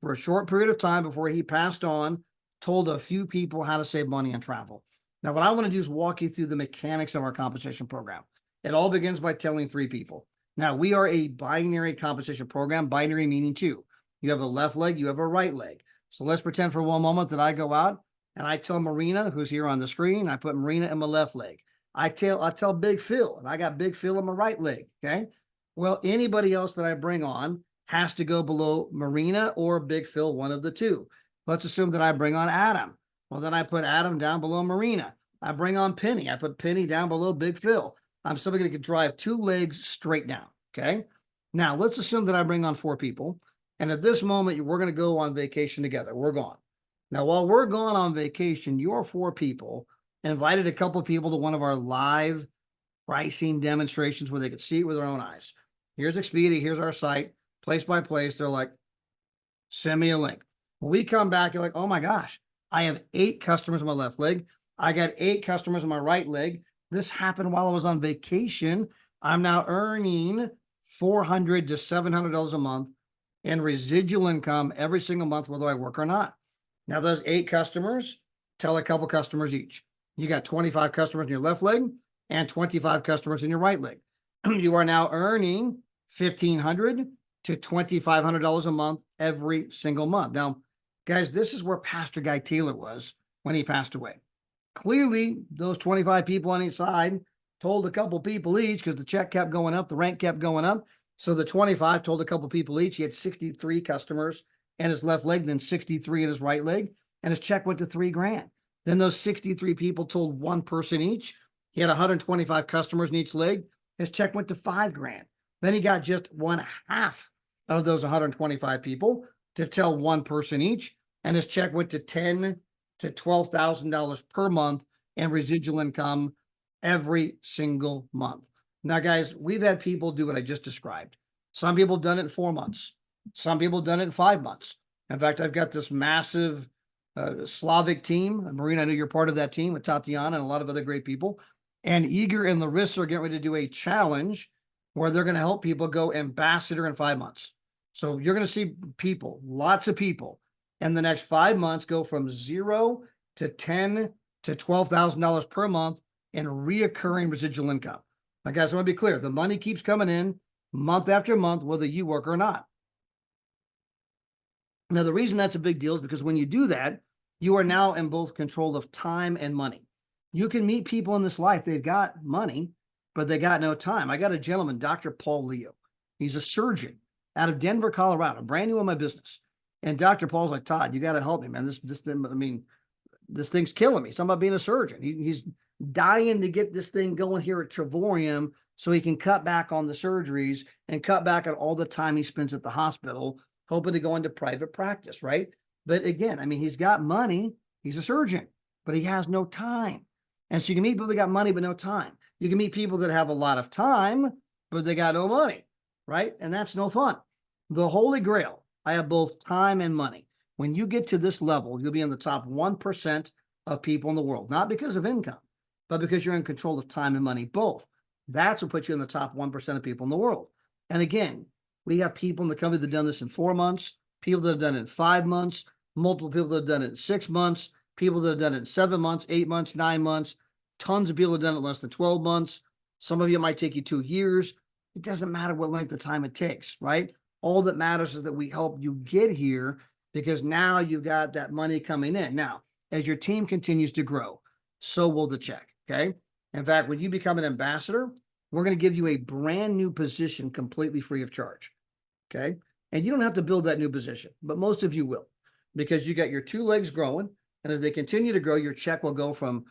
for a short period of time before he passed on, told a few people how to save money and travel. Now, what I want to do is walk you through the mechanics of our compensation program. It all begins by telling 3 people. Now, we are a binary compensation program, binary meaning 2. You have a left leg, you have a right leg. So let's pretend for one moment that I go out and I tell Marina, who's here on the screen, I put Marina in my left leg. I tell Big Phil, and I got Big Phil in my right leg, okay? Well, anybody else that I bring on has to go below Marina or Big Phil, one of the two. Let's assume that I bring on Adam. Well, then I put Adam down below Marina. I bring on Penny. I put Penny down below Big Phil. I'm simply going to drive 2 legs straight down, okay? Now, let's assume that I bring on 4 people. And at this moment, we're going to go on vacation together. We're gone. Now, while we're gone on vacation, your 4 people invited a couple of people to one of our live pricing demonstrations where they could see it with their own eyes. Here's Expedia. Here's our site. Place by place. They're like, send me a link. When we come back, you're like, oh my gosh, I have 8 customers on my left leg. I got 8 customers on my right leg. This happened while I was on vacation. I'm now earning $400 to $700 a month in residual income every single month, whether I work or not. Now, those 8 customers, tell a couple customers each. You got 25 customers in your left leg and 25 customers in your right leg. You are now earning $1,500 to $2,500 a month every single month. Now, guys, this is where Pastor Guy Taylor was when he passed away. Clearly, those 25 people on each side told a couple people each, because the check kept going up, the rank kept going up. So the 25 told a couple people each. He had 63 customers in his left leg, then 63 in his right leg, and his check went to $3 grand. Then those 63 people told one person each. He had 125 customers in each leg. His check went to $5 grand. Then he got just 1/2 of those 125 people to tell one person each, and his check went to $10,000 to $12,000 per month in residual income every single month. Now, guys, we've had people do what I just described. Some people done it in 4 months. Some people done it in 5 months. In fact, I've got this massive Slavic team. Marina, I know you're part of that team with Tatiana and a lot of other great people. And Eager and Larissa are getting ready to do a challenge where they're going to help people go ambassador in 5 months. So you're going to see people, lots of people, in the next 5 months go from 0 to $10,000 to $12,000 per month in reoccurring residual income. Now, guys, I want to be clear. The money keeps coming in month after month, whether you work or not. Now, the reason that's a big deal is because when you do that, you are now in both control of time and money. You can meet people in this life. They've got money, but they got no time. I got a gentleman, Dr. Paul Leo. He's a surgeon out of Denver, Colorado, brand new in my business. And Dr. Paul's like, Todd, you got to help me, man. This thing's killing me. It's about being a surgeon. He's dying to get this thing going here at Trevorium so he can cut back on the surgeries and cut back on all the time he spends at the hospital, hoping to go into private practice, right? But again, he's got money. He's a surgeon, but he has no time. And so you can meet people that got money but no time. You can meet people that have a lot of time, but they got no money, right? And that's no fun. The Holy Grail, I have both time and money. When you get to this level, you'll be in the top 1% of people in the world, not because of income, but because you're in control of time and money, both. That's what puts you in the top 1% of people in the world. And again, we have people in the company that have done this in 4 months, people that have done it in 5 months, multiple people that have done it in 6 months, people that have done it in 7 months, 8 months, 9 months, tons of people have done it in less than 12 months. Some of you might take you 2 years. It doesn't matter what length of time it takes, right? All that matters is that we help you get here because now you've got that money coming in. Now, as your team continues to grow, so will the check, okay? In fact, when you become an ambassador, we're going to give you a brand new position completely free of charge. Okay. And you don't have to build that new position, but most of you will, because you got your 2 legs growing. And as they continue to grow, your check will go from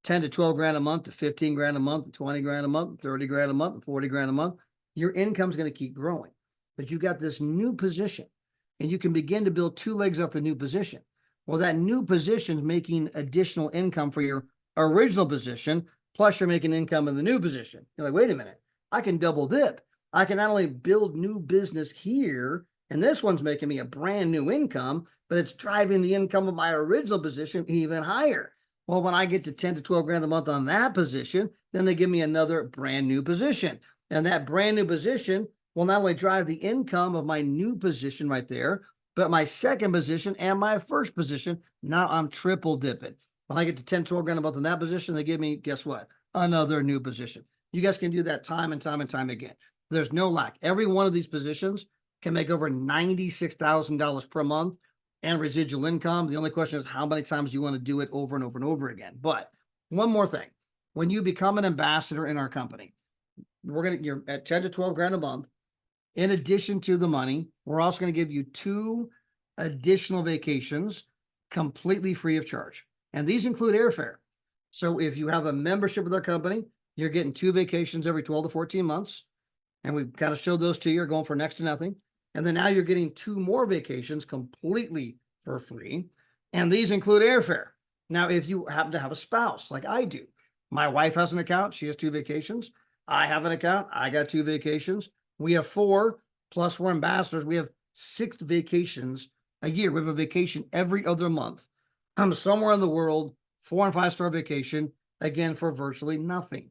10 to 12 grand a month to 15 grand a month, 20 grand a month, 30 grand a month, 40 grand a month. Your income is going to keep growing, but you got this new position and you can begin to build 2 legs off the new position. Well, that new position is making additional income for your original position, plus you're making income in the new position. You're like, wait a minute, I can double dip. I can not only build new business here, and this one's making me a brand new income, but it's driving the income of my original position even higher. Well, when I get to 10 to 12 grand a month on that position, then they give me another brand new position. And that brand new position will not only drive the income of my new position right there, but my second position and my first position. Now I'm triple dipping. When I get to 10, 12 grand a month in that position, they give me, guess what? Another new position. You guys can do that time and time and time again. There's no lack. Every one of these positions can make over $96,000 per month and residual income. The only question is how many times you want to do it over and over and over again. But one more thing, when you become an ambassador in our company, you're at 10 to 12 grand a month. In addition to the money, we're also going to give you 2 additional vacations completely free of charge. And these include airfare. So if you have a membership with our company, you're getting 2 vacations every 12 to 14 months. And we've kind of showed those to you. You're going for next to nothing. And then now you're getting 2 more vacations completely for free. And these include airfare. Now, if you happen to have a spouse like I do, my wife has an account. She has 2 vacations. I have an account. I got 2 vacations. We have 4, plus we're ambassadors. We have 6 vacations a year. We have a vacation every other month. I'm somewhere in the world, 4- and 5-star vacation, again, for virtually nothing.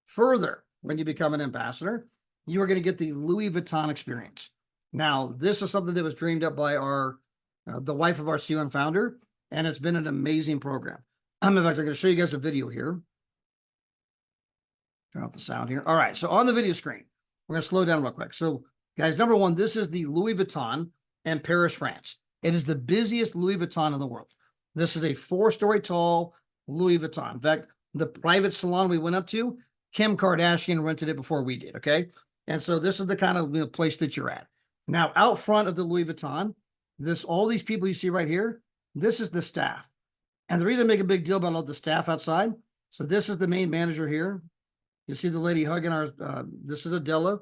Further, when you become an ambassador, you are going to get the Louis Vuitton experience. Now, this is something that was dreamed up by the wife of our CEO and founder, and it's been an amazing program. In fact, I'm going to show you guys a video here. Turn off the sound here. All right, so on the video screen, we're going to slow down real quick. So, guys, number one, this is the Louis Vuitton in Paris, France. It is the busiest Louis Vuitton in the world. This is a 4-story tall Louis Vuitton. In fact, the private salon we went up to, Kim Kardashian rented it before we did, okay? And so this is the kind of place that you're at. Now, out front of the Louis Vuitton, all these people you see right here, this is the staff. And the reason I make a big deal about all the staff outside, so this is the main manager here. You see the lady hugging this is Adela.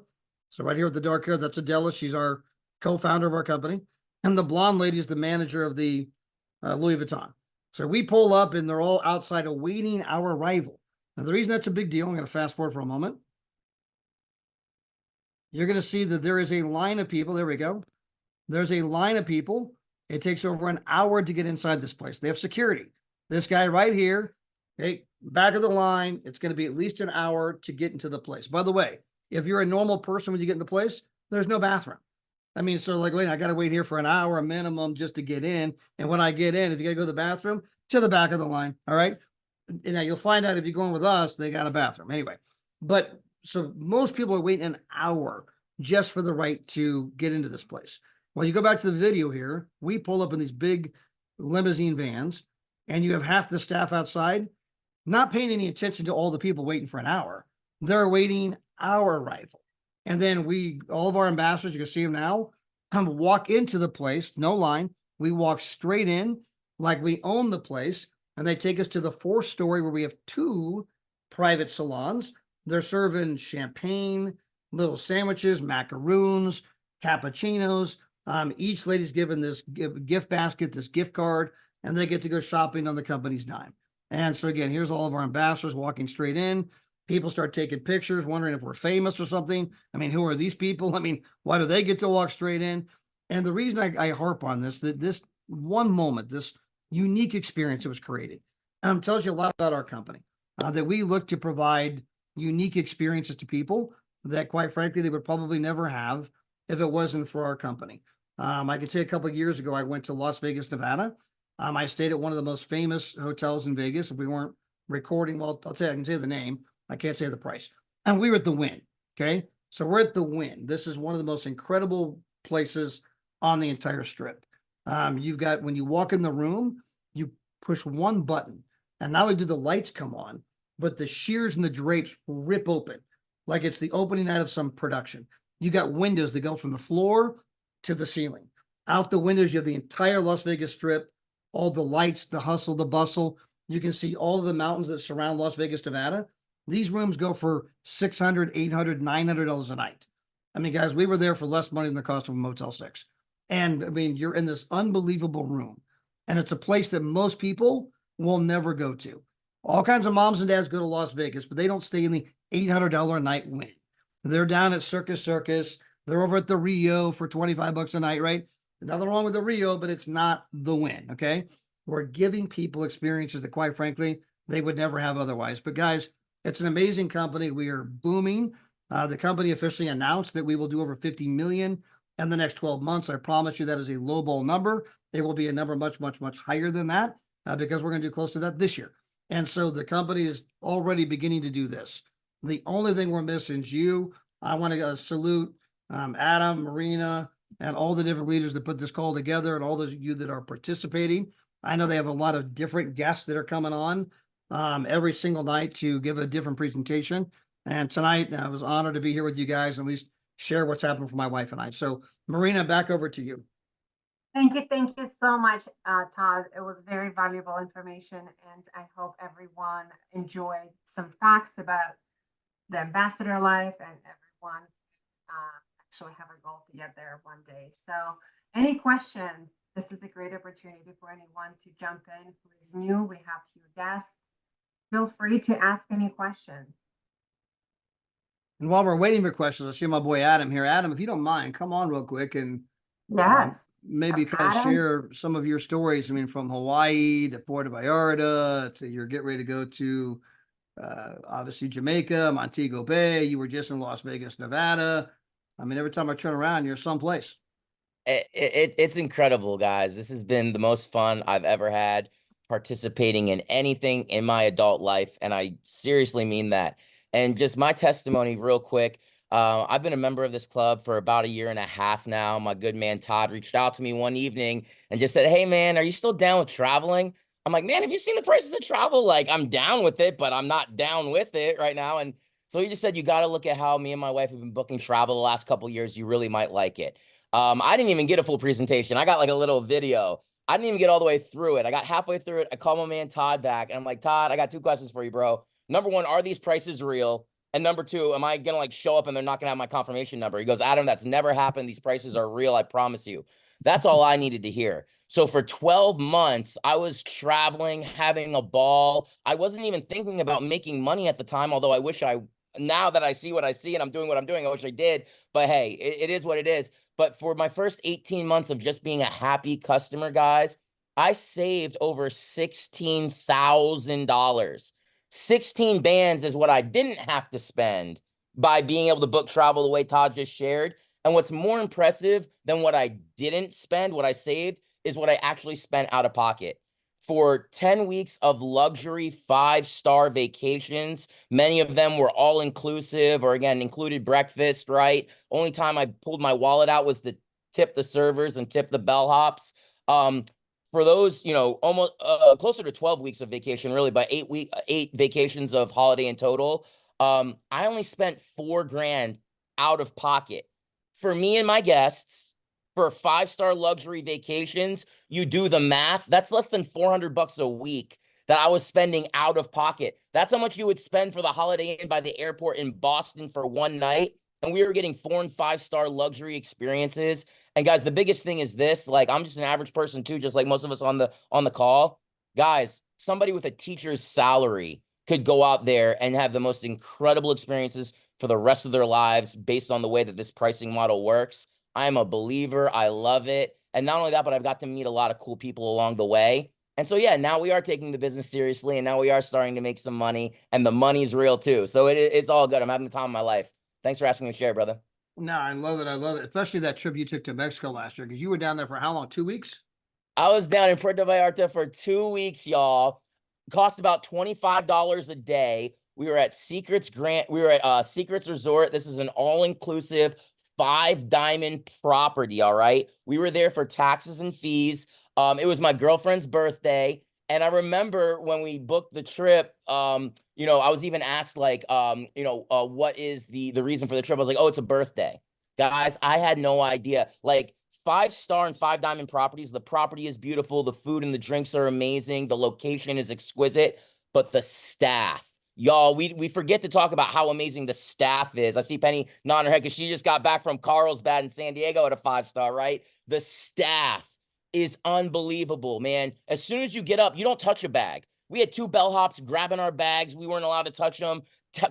So right here with the dark hair, that's Adela. She's our co-founder of our company. And the blonde lady is the manager of the Louis Vuitton. So we pull up and they're all outside awaiting our arrival. Now, the reason that's a big deal, I'm going to fast forward for a moment. You're going to see that there is a line of people. There we go. There's a line of people. It takes over an hour to get inside this place. They have security. This guy right here, okay, back of the line, it's going to be at least an hour to get into the place. By the way, if you're a normal person when you get in the place, there's no bathroom. I mean, so like, wait, I got to wait here for an hour minimum just to get in. And when I get in, if you got to go to the bathroom, to the back of the line. All right. And now you'll find out if you're going with us, they got a bathroom anyway. But so most people are waiting an hour just for the right to get into this place. Well, you go back to the video here, we pull up in these big limousine vans and you have half the staff outside, not paying any attention to all the people waiting for an hour. They're waiting our arrival. And then all of our ambassadors, you can see them now, walk into the place, no line. We walk straight in like we own the place. And they take us to the 4th story where we have 2 private salons. They're serving champagne, little sandwiches, macaroons, cappuccinos. Each lady's given this gift basket, this gift card, and they get to go shopping on the company's dime. And so again, here's all of our ambassadors walking straight in. People start taking pictures, wondering if we're famous or something. I mean, who are these people? I mean, why do they get to walk straight in? And the reason I harp on this, that this one moment, this unique experience that was created, tells you a lot about our company, that we look to provide unique experiences to people that, quite frankly, they would probably never have if it wasn't for our company. I can say a couple of years ago, I went to Las Vegas, Nevada. I stayed at one of the most famous hotels in Vegas. If we weren't recording, well, I'll tell you, I can say the name. I can't say the price. And we were at the Wynn. Okay. So we're at the Wynn. This is one of the most incredible places on the entire strip. You've got, when you walk in the room, you push one button and not only do the lights come on, but the shears and the drapes rip open like it's the opening night of some production. You got windows that go from the floor to the ceiling. Out the windows, you have the entire Las Vegas Strip, all the lights, the hustle, the bustle. You can see all of the mountains that surround Las Vegas, Nevada. These rooms go for $600, $800, $900 a night. I mean, guys, we were there for less money than the cost of a Motel 6. And I mean, you're in this unbelievable room. And it's a place that most people will never go to. All kinds of moms and dads go to Las Vegas, but they don't stay in the $800 a night Wynn. They're down at Circus Circus. They're over at the Rio for 25 bucks a night, right? Nothing wrong with the Rio, but it's not the Wynn, okay? We're giving people experiences that, quite frankly, they would never have otherwise. But guys, it's an amazing company. We are booming. The company officially announced that we will do over 50 million in the next 12 months. I promise you that is a lowball number. It will be a number much, much, much higher than that because we're going to do close to that this year. And so the company is already beginning to do this. The only thing we're missing is you. I want to salute Adam, Marina, and all the different leaders that put this call together and all those of you that are participating. I know they have a lot of different guests that are coming on every single night to give a different presentation. And tonight, I was honored to be here with you guys, at least share what's happened for my wife and I. So Marina, back over to you. Thank you so much, Todd. It was very valuable information, and I hope everyone enjoyed some facts about the ambassador life, and everyone actually have a goal to get there one day. So any questions? This is a great opportunity for anyone to jump in who is new. We have few guests. Feel free to ask any questions. And while we're waiting for questions, I see my boy Adam here. Adam, if you don't mind, come on real quick and Yes. maybe kind of share some of your stories. I mean, from Hawaii to Puerto Vallarta to you're getting ready to go to obviously Jamaica, Montego Bay. You were just in Las Vegas, Nevada. I mean, every time I turn around, you're someplace. It's incredible, guys. This has been the most fun I've ever had participating in anything in my adult life. And I seriously mean that. And just my testimony real quick. I've been a member of this club for about 1.5 years now. My good man, Todd, reached out to me one evening and just said, "Hey man, are you still down with traveling?" I'm like, "Man, have you seen the prices of travel? Like, I'm down with it, but I'm not down with it right now." And so he just said, "You got to look at how me and my wife have been booking travel the last couple of years. You really might like it." I didn't even get a full presentation. I got like a little video. I didn't even get all the way through it. I got halfway through it. I called my man Todd back and I'm like, "Todd, I got 2 questions for you, bro. Number 1, are these prices real? And number 2, am I going to like show up and they're not going to have my confirmation number?" He goes, "Adam, that's never happened. These prices are real. I promise you." That's all I needed to hear. So for 12 months, I was traveling, having a ball. I wasn't even thinking about making money at the time, although I wish now that I see what I see and I'm doing what I'm doing, I wish I did. But hey, it is what it is. But for my first 18 months of just being a happy customer, guys, I saved over $16,000. 16 bands is what I didn't have to spend by being able to book travel the way Todd just shared. And what's more impressive than what I didn't spend, what I saved, is what I actually spent out of pocket. For 10 weeks of luxury 5-star vacations, many of them were all inclusive or again, included breakfast, right? Only time I pulled my wallet out was to tip the servers and tip the bellhops. For those, almost closer to 12 weeks of vacation, really, but 8 vacations of holiday in total, I only spent $4,000 out of pocket. For me and my guests, for 5-star luxury vacations, you do the math, that's less than $400 a week that I was spending out of pocket. That's how much you would spend for the Holiday Inn by the airport in Boston for one night. And we were getting 4- and 5-star luxury experiences. And guys, the biggest thing is this, like, I'm just an average person too, just like most of us on the call. Guys, somebody with a teacher's salary could go out there and have the most incredible experiences for the rest of their lives based on the way that this pricing model works. I'm a believer. I love it. And not only that, but I've got to meet a lot of cool people along the way. And so, yeah, now we are taking the business seriously and now we are starting to make some money and the money's real too. So it's all good. I'm having the time of my life. Thanks for asking me to share, brother. No, I love it. I love it. Especially that trip you took to Mexico last year because you were down there for how long? 2 weeks? I was down in Puerto Vallarta for 2 weeks, y'all. Cost about $25 a day. We were at Secrets Resort. This is an all-inclusive 5-diamond property, all right? We were there for taxes and fees. It was my girlfriend's birthday, And I remember when we booked the trip, you know, I was even asked like, you know, what is the reason for the trip? I was like, oh, it's a birthday. Guys, I had no idea. Like 5-star and 5-diamond properties. The property is beautiful. The food and the drinks are amazing. The location is exquisite, but the staff, y'all, we forget to talk about how amazing the staff is. I see Penny nodding her head because she just got back from Carlsbad in San Diego at a 5-star, right? The staff is unbelievable, man. As soon as you get up, you don't touch a bag. We had 2 bellhops grabbing our bags. We weren't allowed to touch them.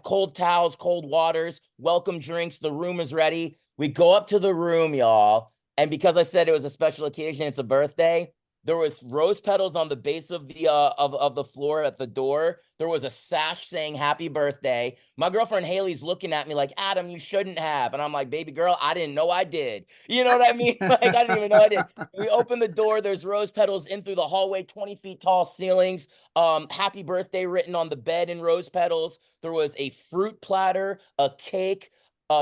Cold towels, cold waters, welcome drinks. The room is ready. We go up to the room, y'all. And because I said it was a special occasion, it's a birthday, there was rose petals on the base of the of the floor at the door. There was a sash saying happy birthday. My girlfriend Haley's looking at me like, Adam, you shouldn't have. And I'm like, baby girl, I didn't know I did. You know what I mean? Like, I didn't even know I did. We open the door, there's rose petals in through the hallway, 20 feet tall ceilings, happy birthday written on the bed in rose petals. There was a fruit platter, a cake,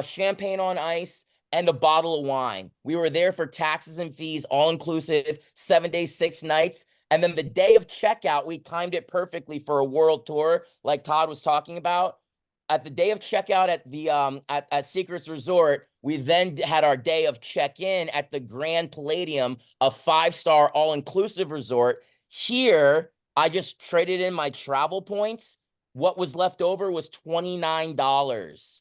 champagne on ice, and a bottle of wine. We were there for taxes and fees, all inclusive, 7 days, 6 nights. And then the day of checkout, we timed it perfectly for a world tour, like Todd was talking about. At the day of checkout at the at Secrets Resort, we then had our day of check-in at the Grand Palladium, a 5-star all-inclusive resort. Here, I just traded in my travel points. What was left over was $29.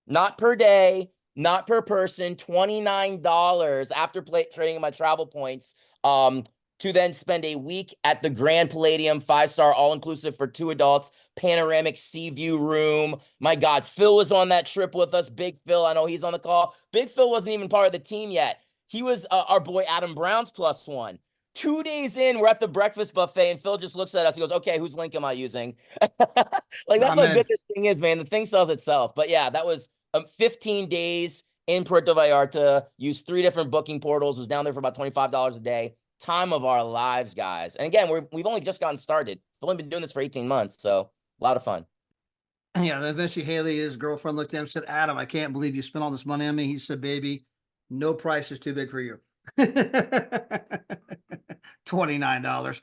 Not per day, not per person, $29 after trading my travel points to then spend a week at the Grand Palladium, 5-star all-inclusive for 2 adults, panoramic sea view room. My God, Phil was on that trip with us. Big Phil, I know he's on the call. Big Phil wasn't even part of the team yet. He was our boy Adam Brown's +1. 2 days in, we're at the breakfast buffet, and Phil just looks at us. He goes, okay, whose link am I using? Like, that's how good this thing is, man. The thing sells itself. But yeah, that was 15 days in Puerto Vallarta, used 3 different booking portals, was down there for about $25 a day. Time of our lives, guys. And again, we've only just gotten started. We've only been doing this for 18 months, so a lot of fun. Yeah, then eventually Haley, his girlfriend, looked at him and said, Adam, I can't believe you spent all this money on me. He said, baby, no price is too big for you. $29.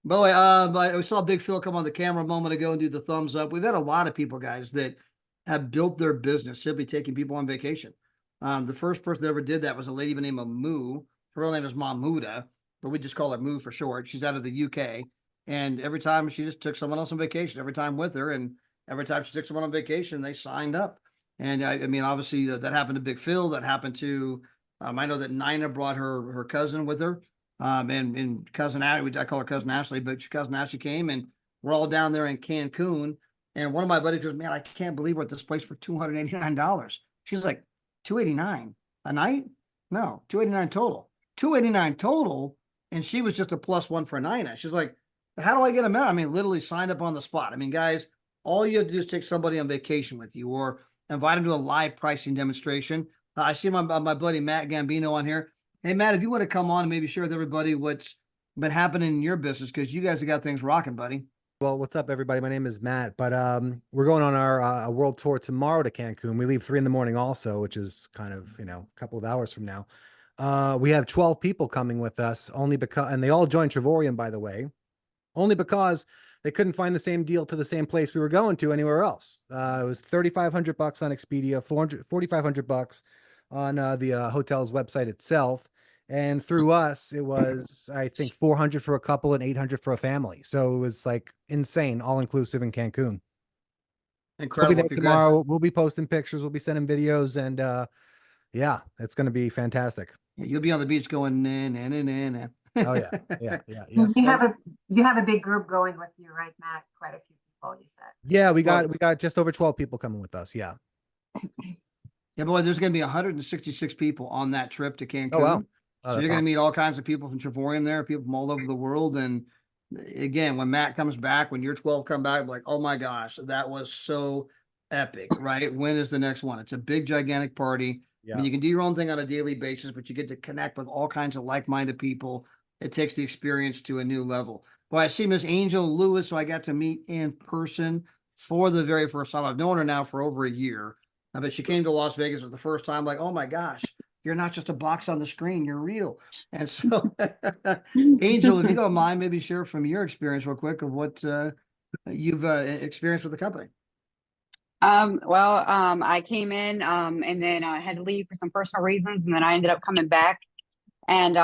By the way, I saw Big Phil come on the camera a moment ago and do the thumbs up. We've had a lot of people, guys, that have built their business simply taking people on vacation. The first person that ever did that was a lady by the name of Moo. Her real name is Mahmouda, but we just call her Moo for short. She's out of the UK. And every time she just took someone else on vacation, every time with her. And every time she took someone on vacation, they signed up. And I mean, obviously that happened to Big Phil. That happened to, I know that Nina brought her cousin with her. And cousin Ashley, I call her cousin Ashley, but cousin Ashley came and we're all down there in Cancun. And one of my buddies goes, man, I can't believe we're at this place for $289. She's like, $289 a night? No, $289 total. $289 total. And she was just a +1 for Nina. She's like, how do I get them out? I mean, literally signed up on the spot. I mean, guys, all you have to do is take somebody on vacation with you or invite them to a live pricing demonstration. I see my buddy Matt Gambino on here. Hey, Matt, if you want to come on and maybe share with everybody what's been happening in your business, because you guys have got things rocking, buddy. Well, what's up, everybody? My name is Matt, but we're going on our world tour tomorrow to Cancun. We leave 3 a.m. also, which is kind of, you know, a couple of hours from now. We have 12 people coming with us, only because, and they all joined Trevorium, by the way, only because they couldn't find the same deal to the same place we were going to anywhere else. It was $3,500 on Expedia, $4,500 on the hotel's website itself. And through us, it was, I think, $400 for a couple and $800 for a family. So it was like insane, all inclusive in Cancun. Incredible. We'll be there tomorrow. We'll be posting pictures. We'll be sending videos, and yeah, it's going to be fantastic. Yeah, you'll be on the beach going in. Oh yeah, yeah. You have a big group going with you, right, Matt? Quite a few people, you said. Yeah, we got just over 12 people coming with us. Yeah. Yeah, boy, there's going to be 166 people on that trip to Cancun. Oh wow. So you're going to meet all kinds of people from Trevorium there, people from all over the world. And again, when Matt comes back, when your 12 come back, like, oh my gosh, that was so epic, right? When is the next one? It's a big, gigantic party. Yeah. I mean, you can do your own thing on a daily basis, but you get to connect with all kinds of like-minded people. It takes the experience to a new level. Well, I see Miss Angel Lewis, so I got to meet in person for the very first time. I've known her now for over a year. But she came to Las Vegas. It was the first time, like, oh my gosh, you're not just a box on the screen, you're real. And so, Angel, if you don't mind, maybe share from your experience real quick of what you've experienced with the company. I came in and then I had to leave for some personal reasons, and then I ended up coming back. And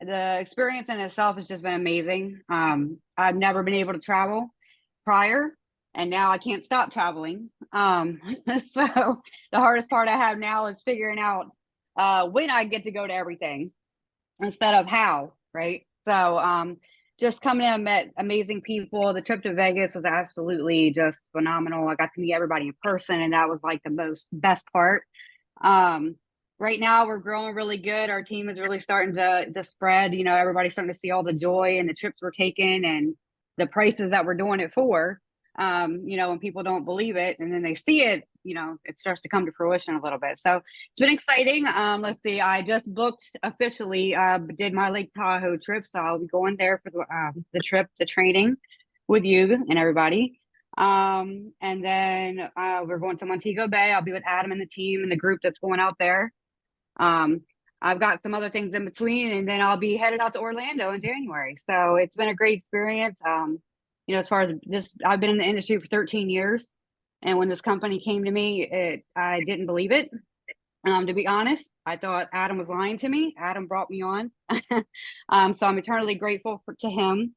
the experience in itself has just been amazing. I've never been able to travel prior, and now I can't stop traveling. So the hardest part I have now is figuring out when I get to go to everything instead of how, right? So just coming in and met amazing people. The trip to Vegas was absolutely just phenomenal. I got to meet everybody in person, and that was like the best part. Right now we're growing really good. Our team is really starting to spread. You know, everybody's starting to see all the joy and the trips we're taking and the prices that we're doing it for. You know, when people don't believe it and then they see it, you know, it starts to come to fruition a little bit. So it's been exciting. Let's see, I just booked officially, did my Lake Tahoe trip. So I'll be going there for the trip, the training with you and everybody. And then we're going to Montego Bay. I'll be with Adam and the team and the group that's going out there. I've got some other things in between, and then I'll be headed out to Orlando in January. So it's been a great experience. You know, as far as this, I've been in the industry for 13 years. And when this company came to me, I didn't believe it. To be honest, I thought Adam was lying to me. Adam brought me on. So I'm eternally grateful to him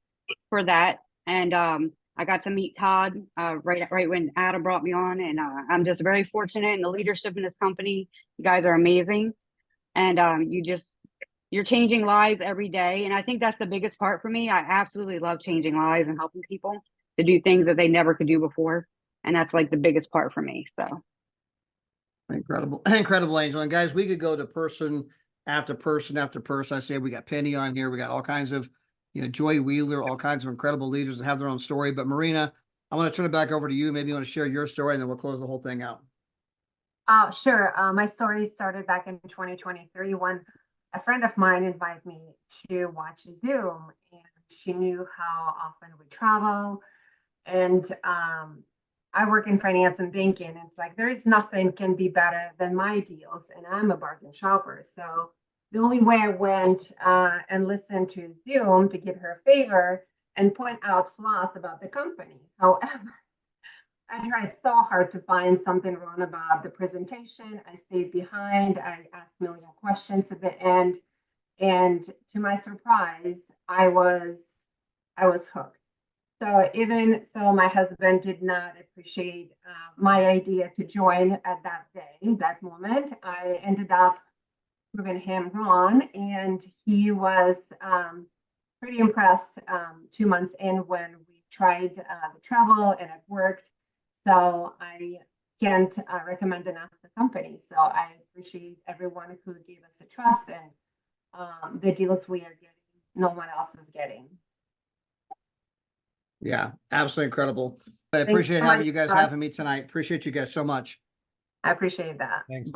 for that. And I got to meet Todd right when Adam brought me on. And I'm just very fortunate in the leadership in this company. You guys are amazing. And you're changing lives every day. And I think that's the biggest part for me. I absolutely love changing lives and helping people to do things that they never could do before. And that's like the biggest part for me. So incredible, incredible, Angel. And guys, we could go to person after person after person. I say we got Penny on here. We got all kinds of, you know, Joy Wheeler, all kinds of incredible leaders that have their own story. But Marina, I want to turn it back over to you. Maybe you want to share your story, and then we'll close the whole thing out. Sure. My story started back in 2023 when a friend of mine invited me to watch Zoom, and she knew how often we travel. And I work in finance and banking. And it's like, there is nothing can be better than my deals. And I'm a bargain shopper. So the only way I went and listened to Zoom to give her a favor and point out flaws about the company. However, I tried so hard to find something wrong about the presentation. I stayed behind. I asked a million questions at the end. And to my surprise, I was hooked. So even so, my husband did not appreciate my idea to join at that moment. I ended up proving him wrong, and he was pretty impressed 2 months in when we tried the travel and it worked. So I can't recommend enough the company. So I appreciate everyone who gave us the trust and the deals we are getting, no one else is getting. Yeah, absolutely incredible. But I appreciate having you guys having me tonight. Appreciate you guys so much. I appreciate that. Thanks.